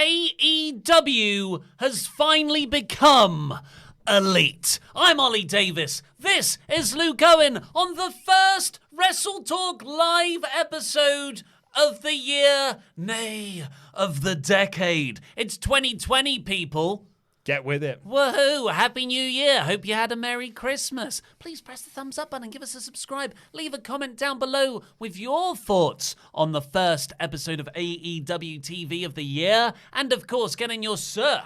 AEW has finally become elite. I'm Ollie Davis. This is Luke Owen on the first WrestleTalk live episode of the year, nay, of the decade. It's 2020, people. Get with it. Woohoo! Happy New Year. Hope you had a Merry Christmas. Please press the thumbs up button, give us a subscribe, leave a comment down below with your thoughts on the first episode of AEW TV of the year. And of course, get in your super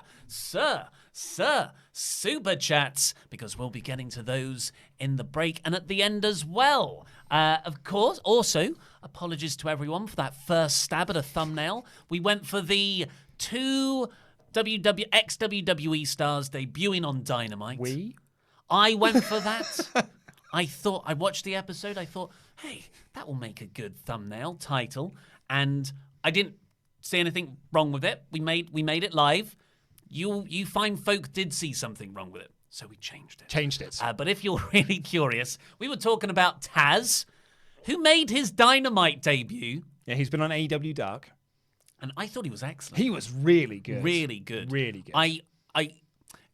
chats, because we'll be getting to those in the break and at the end as well. Of course, also, apologies to everyone for that first stab at a thumbnail. We went for the two ex-WWE stars debuting on Dynamite. I went for that. I watched the episode, I thought, hey, that will make a good thumbnail title. And I didn't see anything wrong with it. We made it live. You fine folk did see something wrong with it, so we changed it. But if you're really curious, we were talking about Taz, who made his Dynamite debut. Yeah, he's been on AEW Dark. And I thought he was excellent. He was really good. Really good. Really good.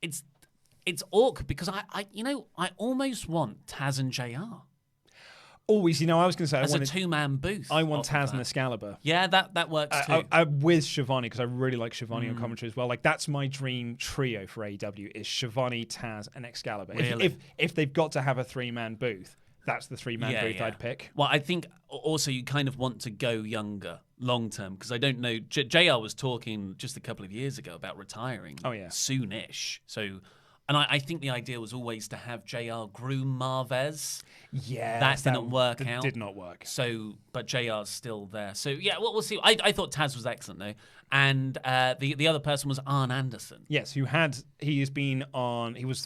It's awkward because I almost want Taz and JR. Always, I was going to say... As a two-man booth. I want Taz and Excalibur. Yeah, that works too. I'm with Shivani, because I really like Shivani on commentary as well. Like, that's my dream trio for AEW, is Shivani, Taz, and Excalibur. Really? If they've got to have a three-man booth, that's the three-man booth I'd pick. Well, I think also you kind of want to go younger long-term, because I don't know... JR was talking just a couple of years ago about retiring. Oh, yeah. Soonish. So... And I think the idea was always to have JR groom Marvez. Yeah. That didn't work out. Did not work. So, but JR's still there. So, yeah, we'll see. I thought Taz was excellent, though. And the other person was Arn Anderson. Yes, he was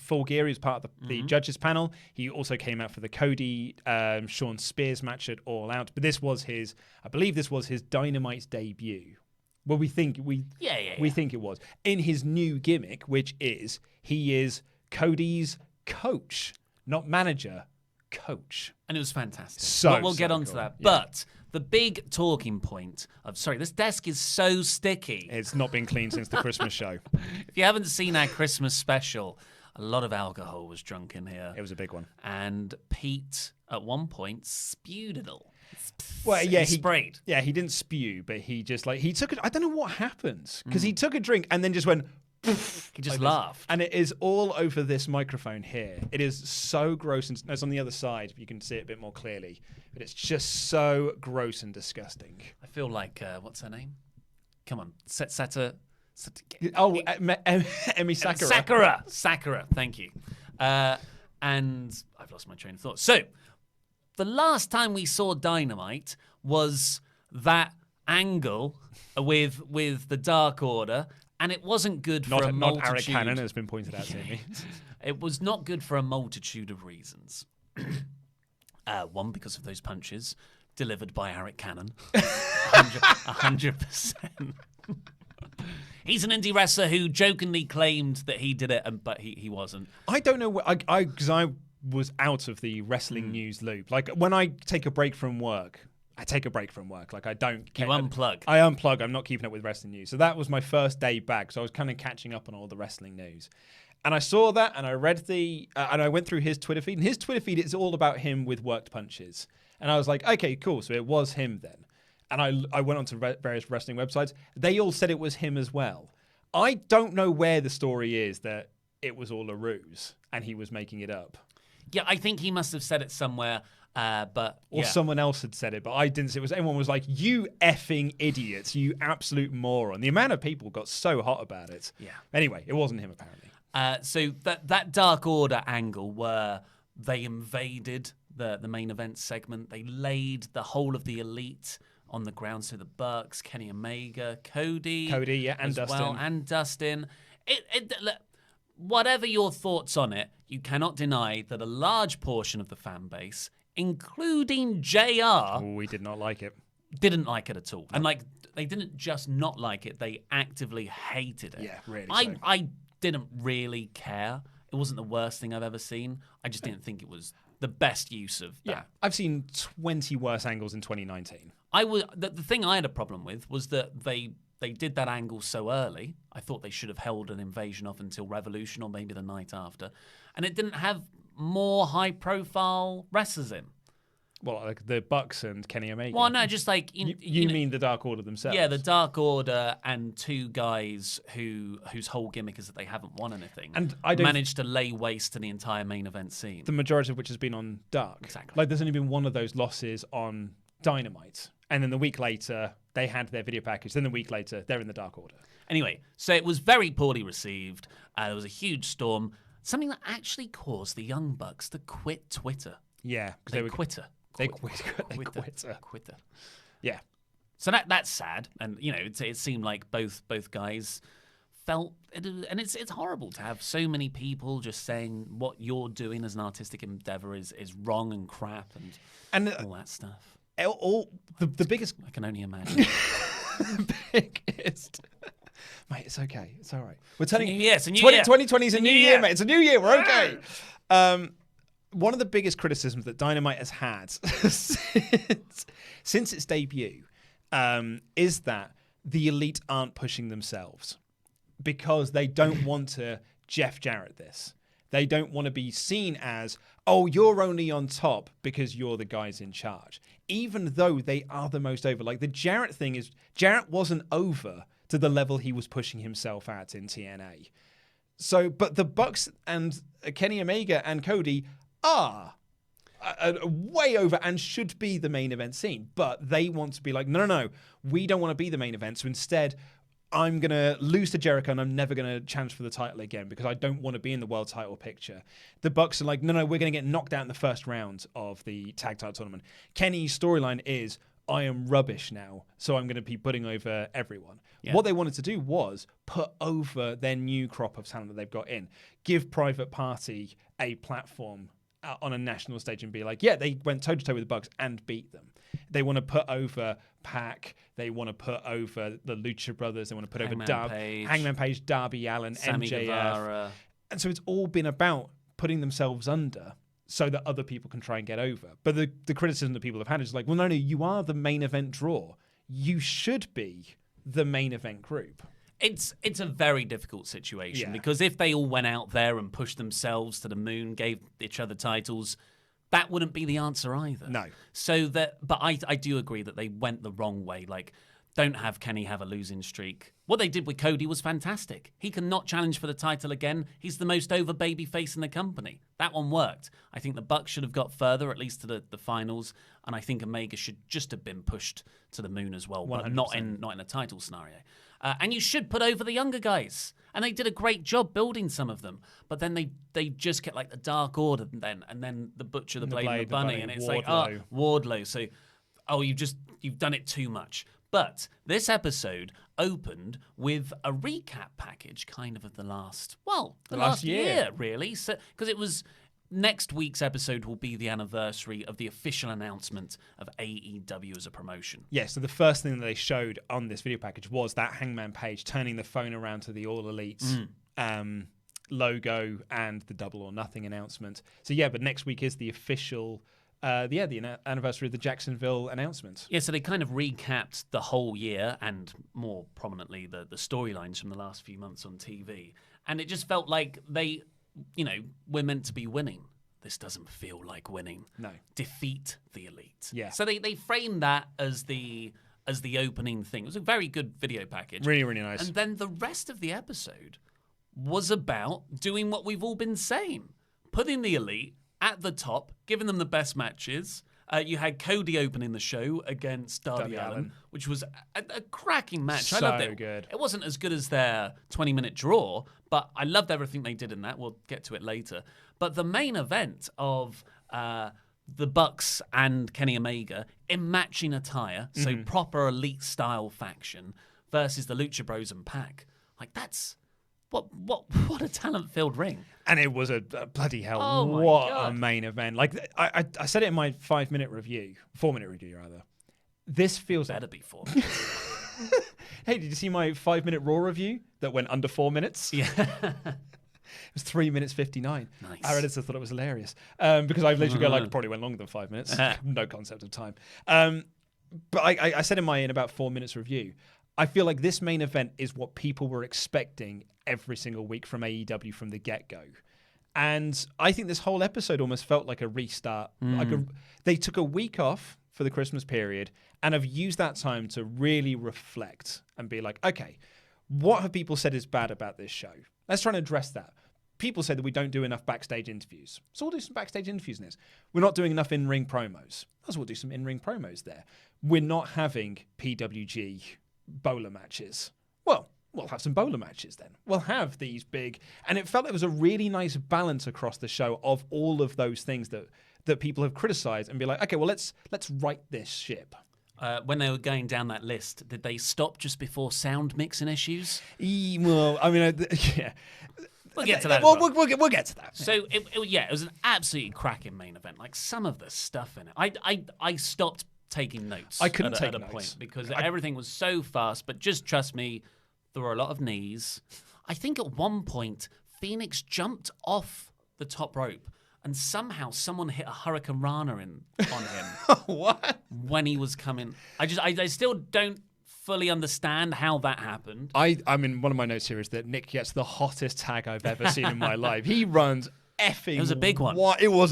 full gear. He was part of the judges panel. He also came out for the Cody, Sean Spears match at All Out. But I believe this was his Dynamite debut. Well, we think it was in his new gimmick, which is he is Cody's coach, not manager, coach, and it was fantastic. So we'll get onto that. Yeah. But the big talking point of this desk is so sticky. It's not been cleaned since the Christmas show. If you haven't seen our Christmas special, a lot of alcohol was drunk in here. It was a big one, and Pete at one point spewed it all. Well, yeah, he sprayed. Yeah, he didn't spew, but he just he took it. I don't know what happened, because he took a drink and then just went. He just laughed, and it is all over this microphone here. It is so gross, and it's on the other side. You can see it a bit more clearly, but it's just so gross and disgusting. I feel like what's her name? Come on, Seta. Emi Sakura. Sakura. Thank you. And I've lost my train of thought. So. The last time we saw Dynamite was that angle with the Dark Order, and it wasn't good for a multitude. Not Eric Cannon, has been pointed out to me. It was not good for a multitude of reasons. One, because of those punches delivered by Eric Cannon. 100%. He's an indie wrestler who jokingly claimed that he did it, but he wasn't. I don't know, because I was out of the wrestling news loop. Like, when I take a break from work, Like, I don't care. You unplug. I unplug. I'm not keeping up with wrestling news. So that was my first day back. So I was kind of catching up on all the wrestling news. And I saw that, and I read and I went through his Twitter feed. And his Twitter feed is all about him with worked punches. And I was like, okay, cool. So it was him then. And I went onto various wrestling websites. They all said it was him as well. I don't know where the story is that it was all a ruse and he was making it up. Yeah, I think he must have said it somewhere, or someone else had said it, but I didn't. Everyone was like, "You effing idiots! You absolute moron!" The amount of people got so hot about it. Yeah. Anyway, it wasn't him apparently. So that Dark Order angle where they invaded the main event segment, they laid the whole of the Elite on the ground. So the Bucks, Kenny Omega, Cody, yeah, and Dustin, and Dustin. Whatever your thoughts on it, you cannot deny that a large portion of the fan base, including JR, we did not like it. Didn't like it at all. And they didn't just not like it, they actively hated it. Yeah, really. I didn't really care. It wasn't the worst thing I've ever seen. I just didn't think it was the best use of that. Yeah, I've seen 20 worse angles in 2019. The thing I had a problem with was that they they did that angle so early. I thought they should have held an invasion off until Revolution or maybe the night after. And it didn't have more high-profile wrestlers in. Well, like the Bucks and Kenny Omega. Well, no, just like... You mean the Dark Order themselves? Yeah, the Dark Order and two guys whose whole gimmick is that they haven't won anything. And I don't managed to lay waste to the entire main event scene. The majority of which has been on Dark. Exactly. Like, there's only been one of those losses on Dynamite. And then the week later, they had their video package. Then the week later, they're in the Dark Order. Anyway, so it was very poorly received. There was a huge storm. Something that actually caused the Young Bucks to quit Twitter. Yeah. They quitter. They quitter. Yeah. So that's sad. And, it seemed like both guys felt... And it's horrible to have so many people just saying what you're doing as an artistic endeavor is wrong and crap and all that stuff. The biggest... I can only imagine. biggest... Mate, it's okay. It's all right. We're turning... It's a new year. 2020 is a new year, mate. It's a new year. We're okay. One of the biggest criticisms that Dynamite has had since its debut is that the Elite aren't pushing themselves because they don't want to Jeff Jarrett this. They don't want to be seen as, oh, you're only on top because you're the guys in charge. Even though they are the most over. Like, the Jarrett thing is, Jarrett wasn't over to the level he was pushing himself at in TNA. So, but the Bucks and Kenny Omega and Cody are way over and should be the main event scene. But they want to be like, no, we don't want to be the main event. So instead, I'm going to lose to Jericho and I'm never going to challenge for the title again because I don't want to be in the world title picture. The Bucks are like, no, we're going to get knocked out in the first round of the tag title tournament. Kenny's storyline is, I am rubbish now, so I'm going to be putting over everyone. Yeah. What they wanted to do was put over their new crop of talent that they've got in. Give Private Party a platform on a national stage and be like, yeah, they went toe-to-toe with the Bucks and beat them. They want to put over Pac. They want to put over the Lucha Brothers. They want to put over Hangman Page, Darby Allin, Sammy MJF. Guevara. And so it's all been about putting themselves under so that other people can try and get over. But the criticism that people have had is like, well, no, you are the main event draw. You should be the main event group. It's a very difficult situation because if they all went out there and pushed themselves to the moon, gave each other titles, that wouldn't be the answer either. No. But I do agree that they went the wrong way. Like, don't have Kenny have a losing streak. What they did with Cody was fantastic. He can not challenge for the title again. He's the most over babyface in the company. That one worked. I think the Bucks should have got further, at least to the finals, and I think Omega should just have been pushed to the moon as well, 100%. But not in a title scenario. And you should put over the younger guys. And they did a great job building some of them. But then they just get like the Dark Order and then the Butcher, the Blade, and the Bunny. And it's Wardlow. So, you've done it too much. But this episode opened with a recap package kind of the last year, really. So, because it was... Next week's episode will be the anniversary of the official announcement of AEW as a promotion. Yeah, so the first thing that they showed on this video package was that Hangman Page turning the phone around to the All Elite logo and the Double or Nothing announcement. So yeah, but next week is the official... the anniversary of the Jacksonville announcement. Yeah, so they kind of recapped the whole year and more prominently the storylines from the last few months on TV. And it just felt like we're meant to be winning. This doesn't feel like winning. No. Defeat the Elite. Yeah. So they framed that as the opening thing. It was a very good video package. Really, really nice. And then the rest of the episode was about doing what we've all been saying. Putting the Elite at the top, giving them the best matches. You had Cody opening the show against Darby Allin, which was a cracking match. So I loved it. Good. It wasn't as good as their 20-minute draw, but I loved everything they did in that. We'll get to it later. But the main event of the Bucks and Kenny Omega in matching attire, so proper Elite-style faction, versus the Lucha Bros and Pac. Like, that's... What a talent-filled ring. And it was a bloody hell, a main event. Like, I said it in my 4-minute review, rather. This feels... Better be 4 minutes. Hey, did you see my 5-minute Raw review that went under 4 minutes? Yeah. It was 3 minutes 59. Nice. Our editor thought it was hilarious. Because I literally go, like, probably went longer than 5 minutes. No concept of time. But I said in about 4 minutes review, I feel like this main event is what people were expecting every single week from AEW from the get-go. And I think this whole episode almost felt like a restart. They took a week off for the Christmas period and have used that time to really reflect and be like, okay, what have people said is bad about this show? Let's try and address that. People say that we don't do enough backstage interviews. So we'll do some backstage interviews in this. We're not doing enough in-ring promos. So we'll do some in-ring promos there. We're not having PWG bowler matches. Well, we'll have some bowler matches then. We'll have these big... And it felt like it was a really nice balance across the show of all of those things that people have criticized and be like, okay, well, let's right this ship. When they were going down that list, did they stop just before sound mixing issues? Well, I mean, yeah. We'll get to that. We'll get to that. So, it was an absolutely cracking main event. Like, some of the stuff in it. I stopped taking notes. I couldn't take at a notes. point because everything was so fast. But just trust me, there were a lot of knees. I think at one point, Phoenix jumped off the top rope and somehow someone hit a Hurricane Rana on him. What? When he was coming. I still don't fully understand how that happened. I mean, one of my notes here is that Nick gets the hottest tag I've ever seen in my life. He runs effing. It was a big one. It was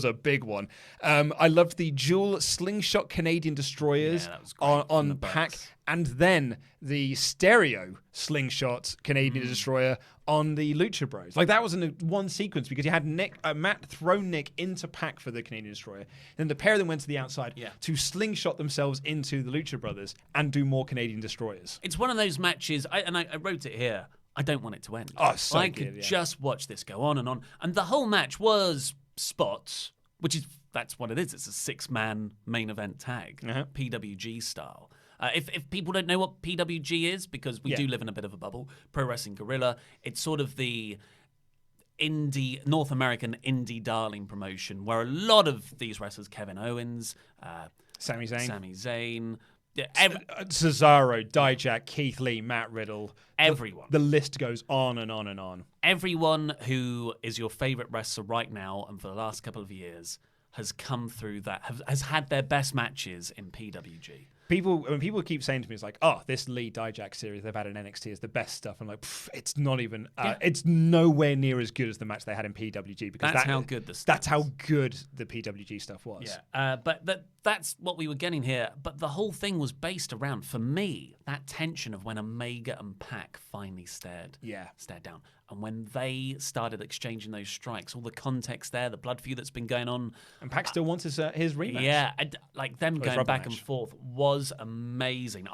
a big one. I loved the dual slingshot Canadian destroyers on Pac, and then the stereo slingshot Canadian destroyer on the Lucha Bros. Like, that was in one sequence because you had Matt throw Nick into Pac for the Canadian destroyer. Then the pair of them went to the outside to slingshot themselves into the Lucha Brothers and do more Canadian destroyers. It's one of those matches, I wrote it here. I don't want it to end. Oh, so I could just watch this go on. And the whole match was spots, that's what it is. It's a 6-man main event tag, PWG style. If people don't know what PWG is, because we do live in a bit of a bubble, Pro Wrestling Guerrilla, it's sort of the North American indie darling promotion where a lot of these wrestlers, Kevin Owens, Sami Zayn, Cesaro, Dijak, Keith Lee, Matt Riddle. Everyone. The list goes on and on and on. Everyone who is your favorite wrestler right now and for the last couple of years has come through that, has had their best matches in PWG. When people keep saying to me, it's like, oh, this Lee Dijak series they've had in NXT is the best stuff. I'm like, it's not even, it's nowhere near as good as the match they had in PWG. Because that's how good the stuff That's how good the PWG stuff was. Yeah, but that's what we were getting here. But the whole thing was based around, for me, that tension of when Omega and Pac finally stared down. And when they started exchanging those strikes, all the context there, the blood feud that's been going on. And Pac still wants his rematch. Yeah, like them going back and forth was amazing.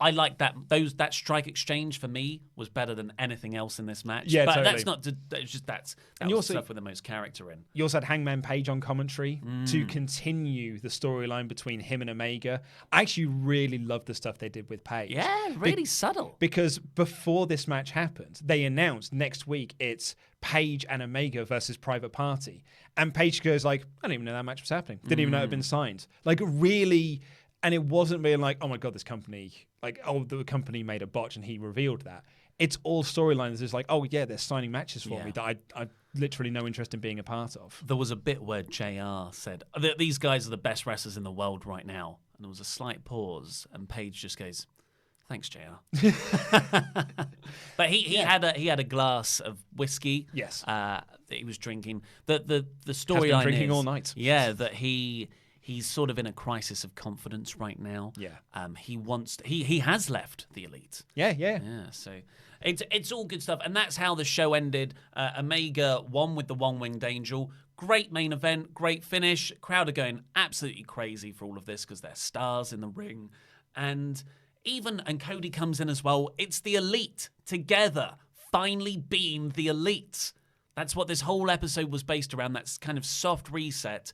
I like that. That strike exchange for me was better than anything else in this match. Yeah, but totally. that's not. It's just that was also, stuff with the most character in. You also had Hangman Page on commentary to continue the storyline between him and Omega. I actually really loved the stuff they did with Page. Yeah, really subtle. Because before this match happened, they announced next week it's Page and Omega versus Private Party, and Page goes like, I didn't even know that match was happening. Didn't even know it had been signed. Like, really. And it wasn't being like, oh my God, this company, like, oh, the company made a botch and he revealed that. It's all storylines. It's like, oh yeah, they're signing matches for me that I literally no interest in being a part of. There was a bit where JR said, these guys are the best wrestlers in the world right now. And there was a slight pause and Paige just goes, thanks, JR. But he had a glass of whiskey. Yes. That he was drinking. The storyline is drinking all night. Yeah, that he's sort of in a crisis of confidence right now. Yeah. He has left the Elite. Yeah. Yeah, so it's all good stuff. And that's how the show ended. Omega won with the One-Winged Angel. Great main event, great finish. Crowd are going absolutely crazy for all of this because they're stars in the ring. And Cody comes in as well. It's the Elite together, finally being the Elite. That's what this whole episode was based around, that kind of soft reset.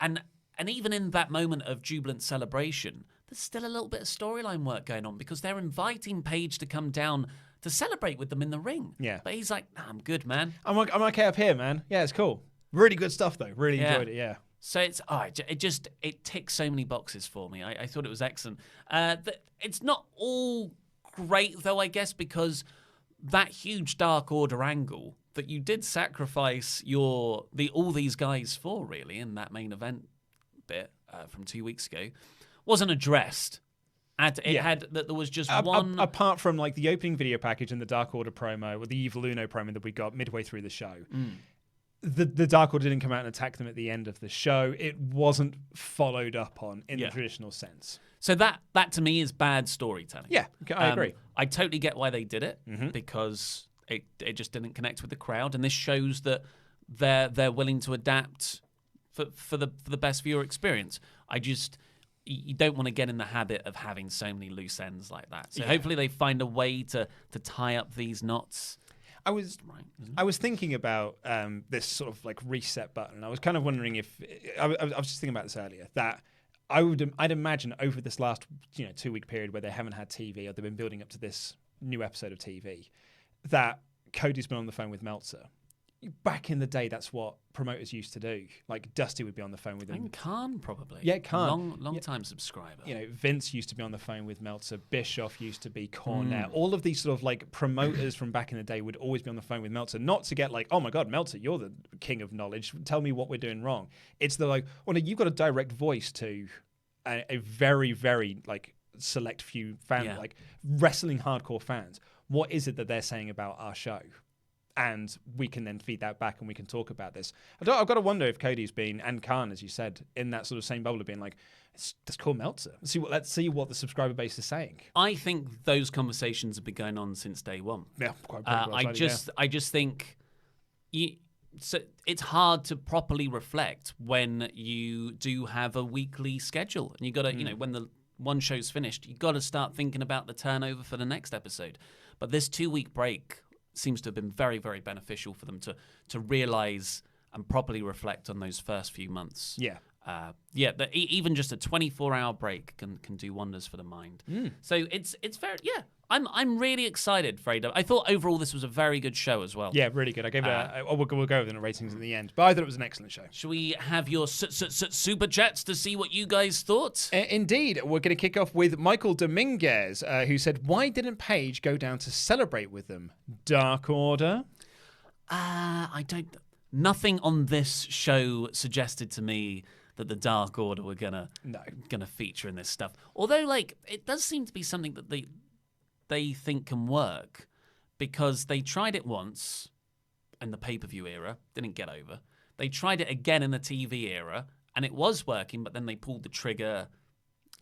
And even in that moment of jubilant celebration, there's still a little bit of storyline work going on because they're inviting Paige to come down to celebrate with them in the ring. Yeah. But he's like, nah, I'm good, man. I'm okay up here, man. Yeah, it's cool. Really good stuff, though. Really enjoyed it, yeah. So it ticks so many boxes for me. I thought it was excellent. It's not all great, though, I guess, because that huge Dark Order angle that you did sacrifice all these guys for, really, in that main event bit from 2 weeks ago, wasn't addressed Had that there was just one. Apart from like the opening video package and the Dark Order promo, or the Evil Uno promo that we got midway through the show. The Dark Order didn't come out and attack them at the end of the show. It wasn't followed up on in the traditional sense. So that to me is bad storytelling. Yeah, I agree. I totally get why they did it because it just didn't connect with the crowd, and this shows that they're willing to adapt for the best viewer experience. You don't want to get in the habit of having so many loose ends like that. So hopefully they find a way to tie up these knots. I was thinking about this sort of like reset button. I was kind of wondering if I was just thinking about this earlier, that I'd imagine over this last 2-week period where they haven't had TV, or they've been building up to this new episode of TV, that Cody's been on the phone with Meltzer. Back in the day, that's what promoters used to do. Like Dusty would be on the phone with him. And Khan probably. Yeah, Khan. Long time subscriber. Vince used to be on the phone with Meltzer. Bischoff used to be. Cornette. All of these sort of like promoters from back in the day would always be on the phone with Meltzer. Not to get like, oh my God, Meltzer, you're the king of knowledge. Tell me what we're doing wrong. It's the like, well, no, you've got a direct voice to a very, very like select few fans, like wrestling hardcore fans. What is it that they're saying about our show? And we can then feed that back and we can talk about this. I've got to wonder if Cody's been, and Khan, as you said, in that sort of same bubble of being like, let's call Meltzer. Let's see what the subscriber base is saying. I think those conversations have been going on since day one. Yeah, quite I just think it's hard to properly reflect when you do have a weekly schedule. And you got to, when the one show's finished, you got to start thinking about the turnover for the next episode. But this 2-week break seems to have been very, very beneficial for them to realize and properly reflect on those first few months. Even just a 24-hour break can do wonders for the mind. So it's very I'm really excited for AEW. I thought overall this was a very good show as well. Yeah, really good. I gave it we'll go over the ratings in the end, but I thought it was an excellent show. Should we have your super chats to see what you guys thought? Indeed. We're going to kick off with Michael Dominguez, who said, why didn't Paige go down to celebrate with them? Dark Order? Nothing on this show suggested to me that the Dark Order were gonna feature in this stuff. Although, like, it does seem to be something that they think can work, because they tried it once in the pay-per-view era, didn't get over. They tried it again in the TV era, and it was working, but then they pulled the trigger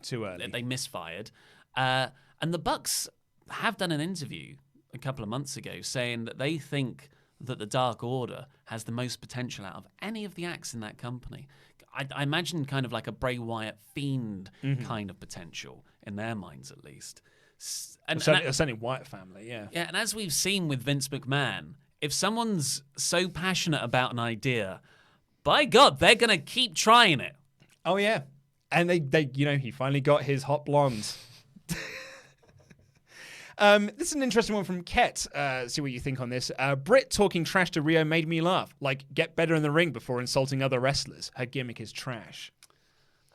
too early. They misfired. And the Bucks have done an interview a couple of months ago saying that they think that the Dark Order has the most potential out of any of the acts in that company. I imagine kind of like a Bray Wyatt Fiend kind of potential in their minds, at least. Certainly Wyatt family, yeah. Yeah, and as we've seen with Vince McMahon, if someone's so passionate about an idea, by God, they're going to keep trying it. Oh, yeah. And they he finally got his hot blondes. This is an interesting one from Ket. See what you think on this. Britt talking trash to Rio made me laugh. Like, get better in the ring before insulting other wrestlers. Her gimmick is trash.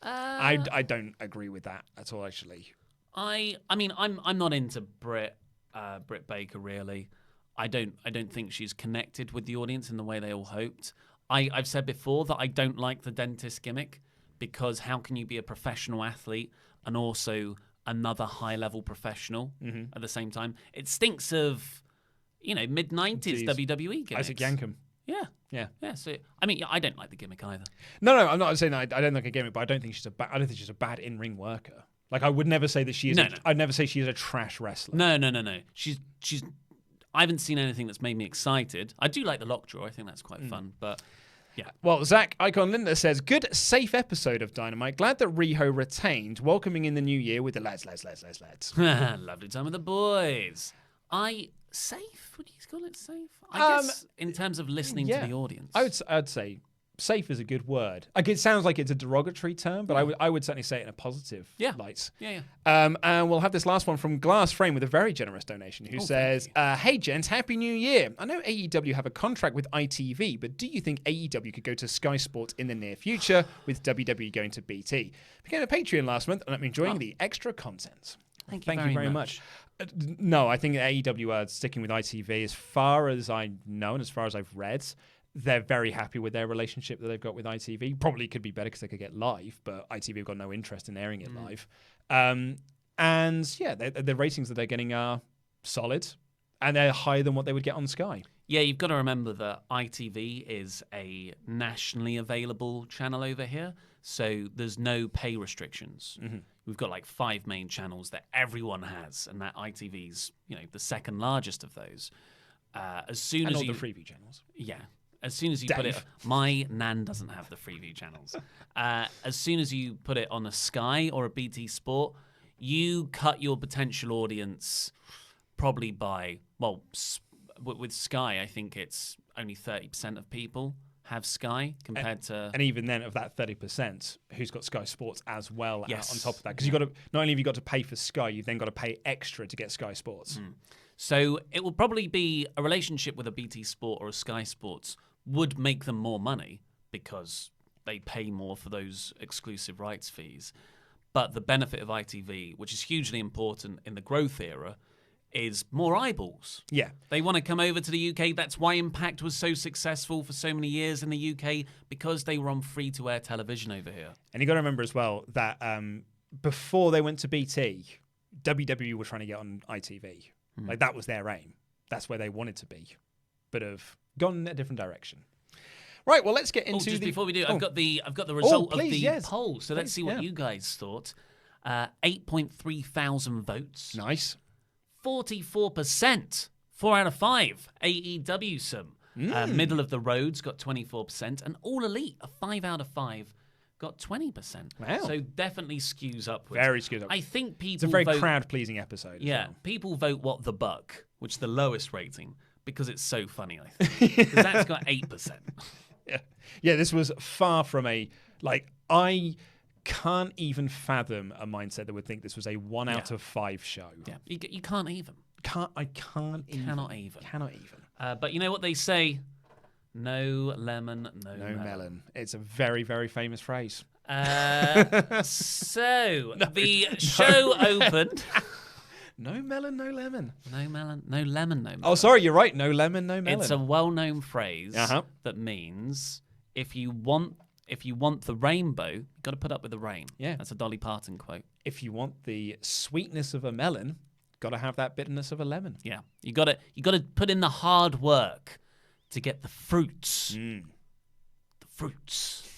I don't agree with that at all, actually. I mean, I'm not into Britt Baker, really. I don't think she's connected with the audience in the way they all hoped. I've said before that I don't like the dentist gimmick, because how can you be a professional athlete and also another high-level professional at the same time? It stinks of, mid-90s WWE gimmicks. Isaac Yankem. Yeah. So I mean, I don't like the gimmick either. No, I'm not saying that I don't like a gimmick, but I don't think she's a bad in-ring worker. Like, I would never say that she is. I'd never say she is a trash wrestler. No. She's. I haven't seen anything that's made me excited. I do like the lockjaw. I think that's quite fun, but. Yeah. Well, Zach Icon Linda says, good, safe episode of Dynamite. Glad that Riho retained. Welcoming in the new year with the lads. Lovely time with the boys. Safe? Would you call it safe? I guess in terms of listening to the audience. I'd say safe is a good word. Like, it sounds like it's a derogatory term, but I would certainly say it in a positive light. Yeah. And we'll have this last one from Glass Frame with a very generous donation, who says, hey, gents, Happy New Year. I know AEW have a contract with ITV, but do you think AEW could go to Sky Sports in the near future, with WWE going to BT? Became a Patreon last month, and I'm enjoying the extra content. Thank you very much. No, I think AEW are sticking with ITV. As far as I know and as far as I've read, they're very happy with their relationship that they've got with ITV. Probably could be better because they could get live, but ITV have got no interest in airing it live. And And yeah, the ratings that they're getting are solid, and they're higher than what they would get on Sky. Yeah, you've got to remember that ITV is a nationally available channel over here, so there's no pay restrictions. Mm-hmm. We've got like 5 main channels that everyone has, and that ITV's, the second largest of those. As soon and as all you the freeview channels. Yeah. As soon as you put Dave. it, my nan doesn't have the freeview channels. As soon as you put it on a Sky or a BT Sport, you cut your potential audience probably by, with Sky, I think it's only 30% of people have Sky compared to... And even then, of that 30%, who's got Sky Sports as well Yes. on top of that? Because you've got to, not only have you got to pay for Sky, you've then got to pay extra to get Sky Sports. So it will probably be a relationship with a BT Sport or a Sky Sports would make them more money because they pay more for those exclusive rights fees. But the benefit of ITV, which is hugely important in the growth era, is more eyeballs. Yeah. They want to come over to the UK. That's why Impact was so successful for so many years in the UK, because they were on free-to-air television over here. And you got to remember as well that before they went to BT, WWE were trying to get on ITV. Like, that was their aim. That's where they wanted to be, but have gone in a different direction. Right. Well, let's get into just the. before we do, I've got the result of the poll. So let's Please, see what you guys thought. 8.3 thousand votes. Nice. 44%. 4 out of 5. AEW some. Middle of the Roads got 24%, and All Elite, a 5 out of 5. Got 20%. Wow. So definitely skews upwards. Very skewed up. I think people It's a very vote, crowd-pleasing episode. Yeah, as well. people vote What the Buck, which is the lowest rating, because it's so funny, I think. Because that's got 8%. Yeah, this was far from I can't even fathom a mindset that would think this was a 1 out of 5 show. Yeah, you can't even. Cannot even. But you know what they say? No lemon, no melon. It's a very, very famous phrase. So the show opened. No melon, no lemon. No melon, no lemon, no melon. Oh, sorry, you're right. No lemon, no melon. It's a well-known phrase that means if you want the rainbow, you've got to put up with the rain. Yeah. That's a Dolly Parton quote. If you want the sweetness of a melon, got to have that bitterness of a lemon. Yeah. You got to put in the hard work to get the fruits. The fruits.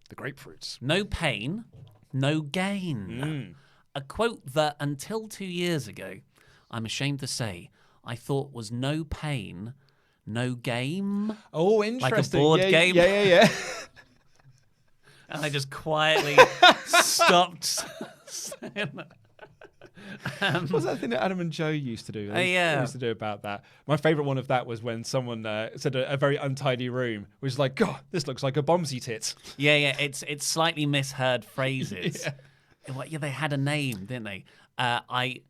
The grapefruits. No pain, no gain. A quote that until 2 years ago, I'm ashamed to say, I thought was no pain, no game. Oh, interesting. Like a board game. Yeah. And I just quietly stopped saying that. What was that thing that Adam and Joe used to do? They used to do about that. My favourite one of that was when someone said a very untidy room, which was like, God, this looks like a bombsy tit. Yeah. It's slightly misheard phrases. Yeah, they had a name, didn't they? I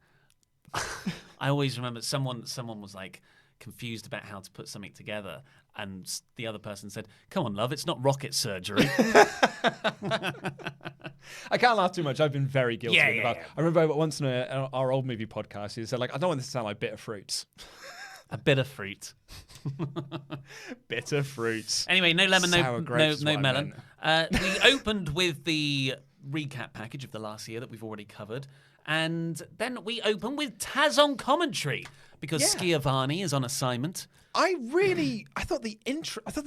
always remember someone was like confused about how to put something together, and the other person said, "Come on, love, it's not rocket surgery." I can't laugh too much. I've been very guilty of it. Yeah. I remember once in our old movie podcast, he said, I don't want this to sound like bitter fruits. A bitter fruit. Bitter fruits. Anyway, no lemon, Sour grapes no is what I melon. We opened with the recap package of the last year that we've already covered, and then we open with Taz on commentary because Schiavone is on assignment. I thought the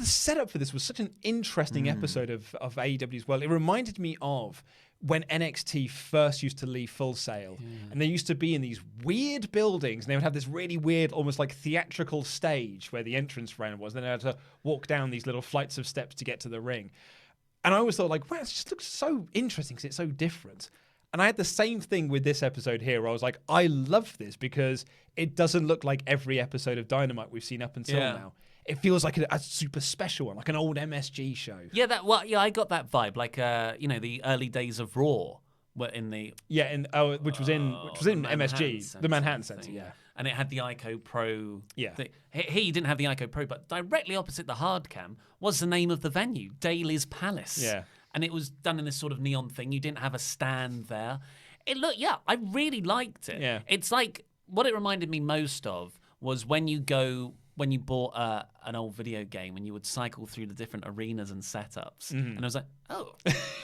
setup for this was such an interesting episode of AEW as well. It reminded me of when NXT first used to leave Full Sail, and they used to be in these weird buildings, and they would have this really weird, almost like theatrical stage where the entrance ramp was. Then they had to walk down these little flights of steps to get to the ring. And I always thought, wow, it just looks so interesting because it's so different. And I had the same thing with this episode here, where I was like, I love this because it doesn't look like every episode of Dynamite we've seen up until now. It feels like a super special one, like an old MSG show. Yeah, I got that vibe, like the early days of Raw were in the which was in MSG, the Manhattan Center, and it had the Ico Pro. Yeah, he didn't have the Ico Pro, but directly opposite the hard cam was the name of the venue, Daly's Palace. Yeah. And it was done in this sort of neon thing. You didn't have a stand there. I really liked it. Yeah. It's like, what it reminded me most of was when you go when you bought an old video game and you would cycle through the different arenas and setups. And I was like, oh,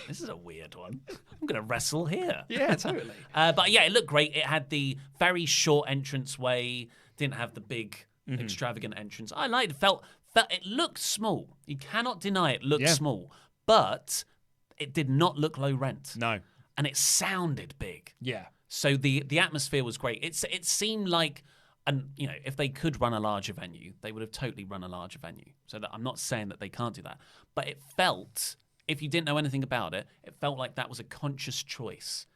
this is a weird one. I'm going to wrestle here. Yeah, totally. But yeah, it looked great. It had the very short entranceway, didn't have the big, extravagant entrance. I liked it. Felt it looked small. You cannot deny it looked small. But it did not look low rent. No. And it sounded big. Yeah. So the atmosphere was great. It seemed like, and you know, if they could run a larger venue, they would have totally run a larger venue. So that I'm not saying that they can't do that, but it felt, if you didn't know anything about it, it felt like that was a conscious choice,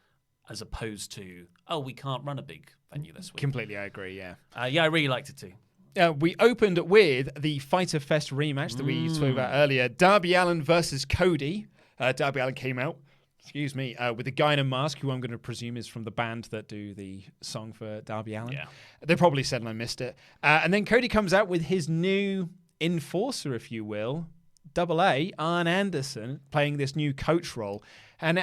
as opposed to, oh, we can't run a big venue this week. Completely, I agree. Yeah. Yeah, I really liked it too. We opened with the Fighter Fest rematch that we spoke about earlier. Darby Allin versus Cody. Darby Allin came out. With a guy in a mask who I'm going to presume is from the band that do the song for Darby Allin. Yeah. They probably said and I missed it. And then Cody comes out with his new enforcer, if you will, Double A, Arn Anderson, playing this new coach role. And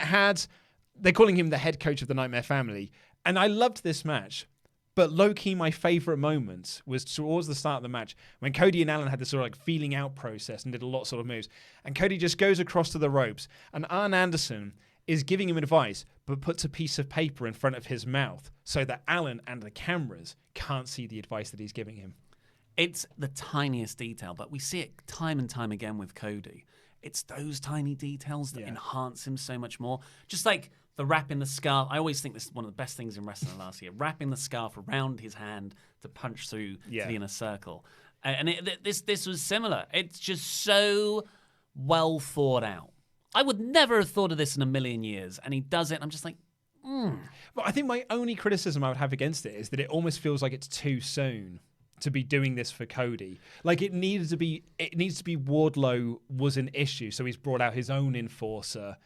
they're calling him the head coach of the Nightmare Family. And I loved this match. But low-key, my favourite moment was towards the start of the match when Cody and Allin had this sort of like feeling out process and did a lot of sort of moves. And Cody just goes across to the ropes. And Arn Anderson is giving him advice, but puts a piece of paper in front of his mouth so that Allin and the cameras can't see the advice that he's giving him. It's the tiniest detail, but we see it time and time again with Cody. It's those tiny details that enhance him so much more. Just like the wrapping the scarf. I always think this is one of the best things in wrestling last year. Wrapping the scarf around his hand to punch through to the inner circle. And this was similar. It's just so well thought out. I would never have thought of this in a million years. And he does it, and I'm just like, But I think my only criticism I would have against it is that it almost feels like it's too soon to be doing this for Cody. Like it needs to be Wardlow was an issue, so he's brought out his own enforcer.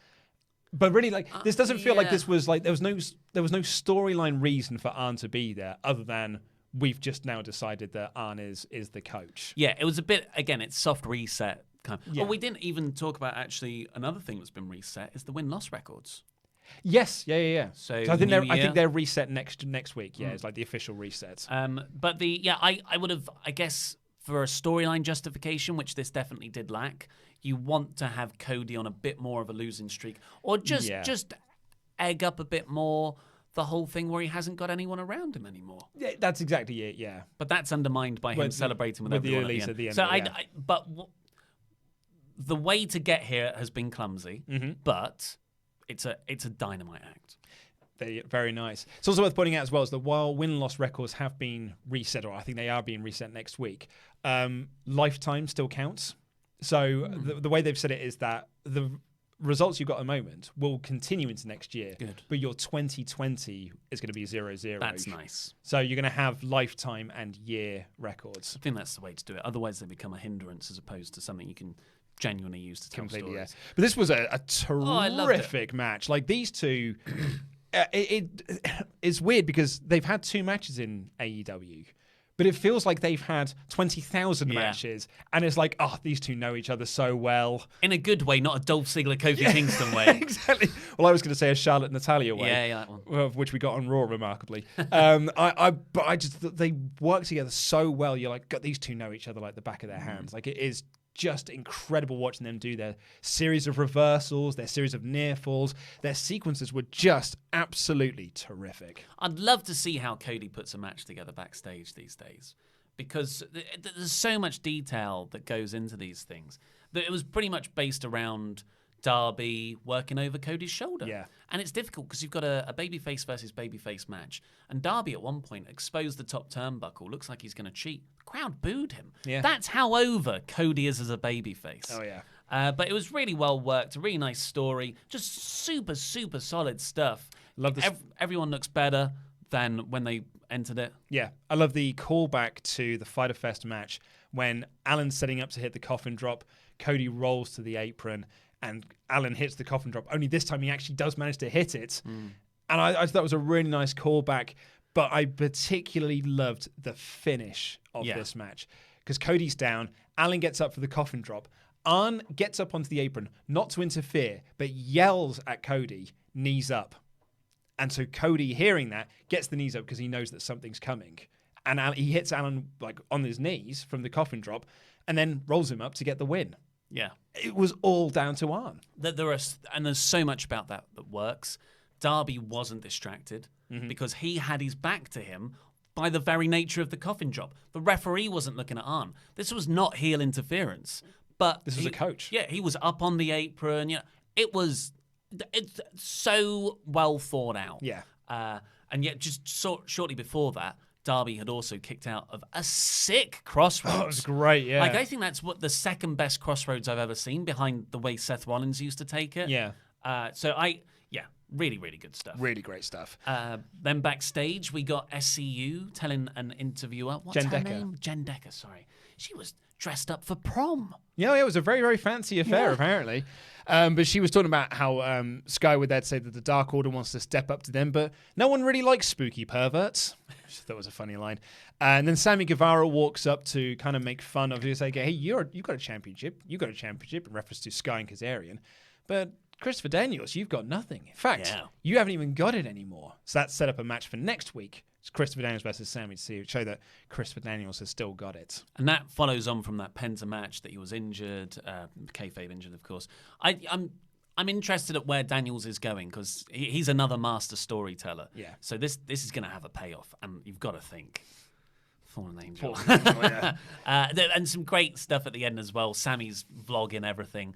But really, like this doesn't feel like this was like there was no storyline reason for Arn to be there other than we've just now decided that Arn is the coach. Yeah, it was a bit, again, it's soft reset kind of. Yeah. Oh, we didn't even talk about actually another thing that's been reset is the win-loss records. Yes, yeah. So I think they're reset next week. Yeah, it's like the official reset. But I would have, I guess, for a storyline justification, which this definitely did lack, you want to have Cody on a bit more of a losing streak, or just egg up a bit more the whole thing where he hasn't got anyone around him anymore. Yeah, that's exactly it. Yeah, but that's undermined by him celebrating with everyone at the end. So the way to get here has been clumsy, but it's a dynamite act. Very nice. It's also worth pointing out as well is that while win-loss records have been reset, or I think they are being reset next week, lifetime still counts. So the way they've said it is that the results you've got at the moment will continue into next year. Good. But your 2020 is going to be 0-0. That's nice. So you're going to have lifetime and year records. I think that's the way to do it. Otherwise, they become a hindrance as opposed to something you can genuinely use to tell stories. Yeah. But this was a terrific match. Like these two, it's weird because they've had two matches in AEW. But it feels like they've had 20,000 matches, and it's like, oh, these two know each other so well. In a good way, not a Dolph Ziggler, Kofi Kingston way. Exactly. Well, I was going to say a Charlotte Natalia way. Yeah, that one. Which we got on Raw, remarkably. They work together so well. You're like, God, these two know each other like the back of their hands. Like, it is just incredible watching them do their series of reversals, their series of near falls. Their sequences were just absolutely terrific. I'd love to see how Cody puts a match together backstage these days, because there's so much detail that goes into these things. That it was pretty much based around Darby working over Cody's shoulder. Yeah. And it's difficult because you've got a babyface versus babyface match. And Darby at one point exposed the top turnbuckle. Looks like he's going to cheat. The crowd booed him. Yeah. That's how over Cody is as a babyface. Oh, yeah. But it was really well worked. A really nice story. Just super, super solid stuff. Love this. Everyone looks better than when they entered it. Yeah. I love the callback to the Fighter Fest match when Allen's setting up to hit the coffin drop. Cody rolls to the apron. And Allin hits the coffin drop. Only this time he actually does manage to hit it. And I thought that was a really nice callback. But I particularly loved the finish of this match. Because Cody's down. Allin gets up for the coffin drop. Arn gets up onto the apron, not to interfere, but yells at Cody, knees up. And so Cody, hearing that, gets the knees up because he knows that something's coming. and he hits Alan like on his knees from the coffin drop, and then rolls him up to get the win. Yeah. It was all down to Arn. There's so much about that works. Darby wasn't distracted because he had his back to him by the very nature of the coffin drop. The referee wasn't looking at Arn. This was not heel interference, but this was a coach. Yeah, he was up on the apron. Yeah, it's so well thought out. Yeah, and yet just shortly before that, Darby had also kicked out of a sick crossroads. Oh, it was great, yeah. Like, I think that's the second best crossroads I've ever seen, behind the way Seth Rollins used to take it. Yeah. Really, really good stuff. Really great stuff. Then backstage, we got SCU telling an interviewer, what's her name? Jen Decker, sorry. She was dressed up for prom. Yeah, it was a very, very fancy affair, apparently. But she was talking about how Sky would then say that the Dark Order wants to step up to them, but no one really likes spooky perverts. Which I thought was a funny line. And then Sammy Guevara walks up to kind of make fun of you, say, hey, you got a championship. You got a championship, in reference to Sky and Kazarian. But Christopher Daniels, you've got nothing. In fact, you haven't even got it anymore. So that set up a match for next week. It's Christopher Daniels versus Sammy to show that Christopher Daniels has still got it. And that follows on from that Penta match that he was injured, kayfabe injured, of course. I'm interested at where Daniels is going, because he's another master storyteller. Yeah. So this is going to have a payoff, and you've got to think. Fallen Angel. And some great stuff at the end as well. Sammy's vlogging everything.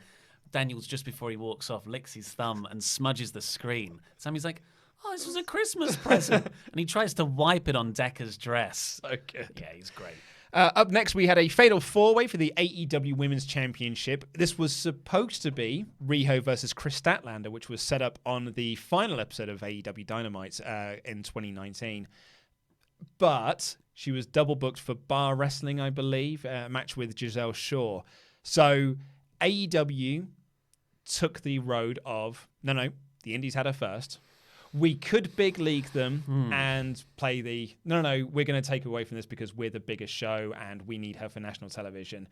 Daniels, just before he walks off, licks his thumb and smudges the screen. Sammy's like, oh, this was a Christmas present. And he tries to wipe it on Decker's dress. So good. Yeah, he's great. Up next, we had a fatal four-way for the AEW Women's Championship. This was supposed to be Riho versus Chris Statlander, which was set up on the final episode of AEW Dynamite in 2019. But she was double booked for Bar Wrestling, I believe, a match with Giselle Shaw. So AEW took the road of, no, the Indies had her first. We could big league them and play we're going to take away from this because we're the biggest show and we need her for national television.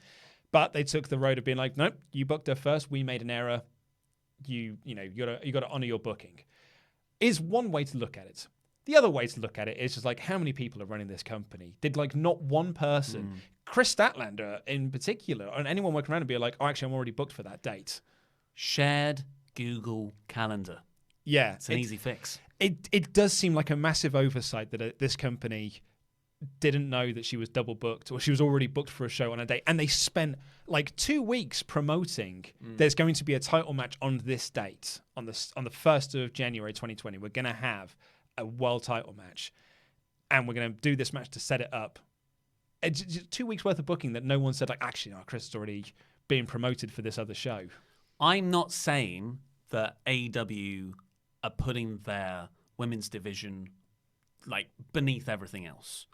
But they took the road of being like, nope, you booked her first. We made an error. You got to honor your booking. Is one way to look at it. The other way to look at it is just like, how many people are running this company? Did like not one person, Chris Statlander in particular, and anyone working around and be like, oh, actually, I'm already booked for that date. Shared Google Calendar. Yeah. It's an easy fix. It does seem like a massive oversight that this company didn't know that she was double booked, or she was already booked for a show on a date. And they spent like 2 weeks promoting there's going to be a title match on this date, on the 1st of January 2020. We're going to have a world title match, and we're going to do this match to set it up. It's 2 weeks worth of booking that no one said, like, actually, no, Chris is already being promoted for this other show. I'm not saying that AEW are putting their women's division like beneath everything else.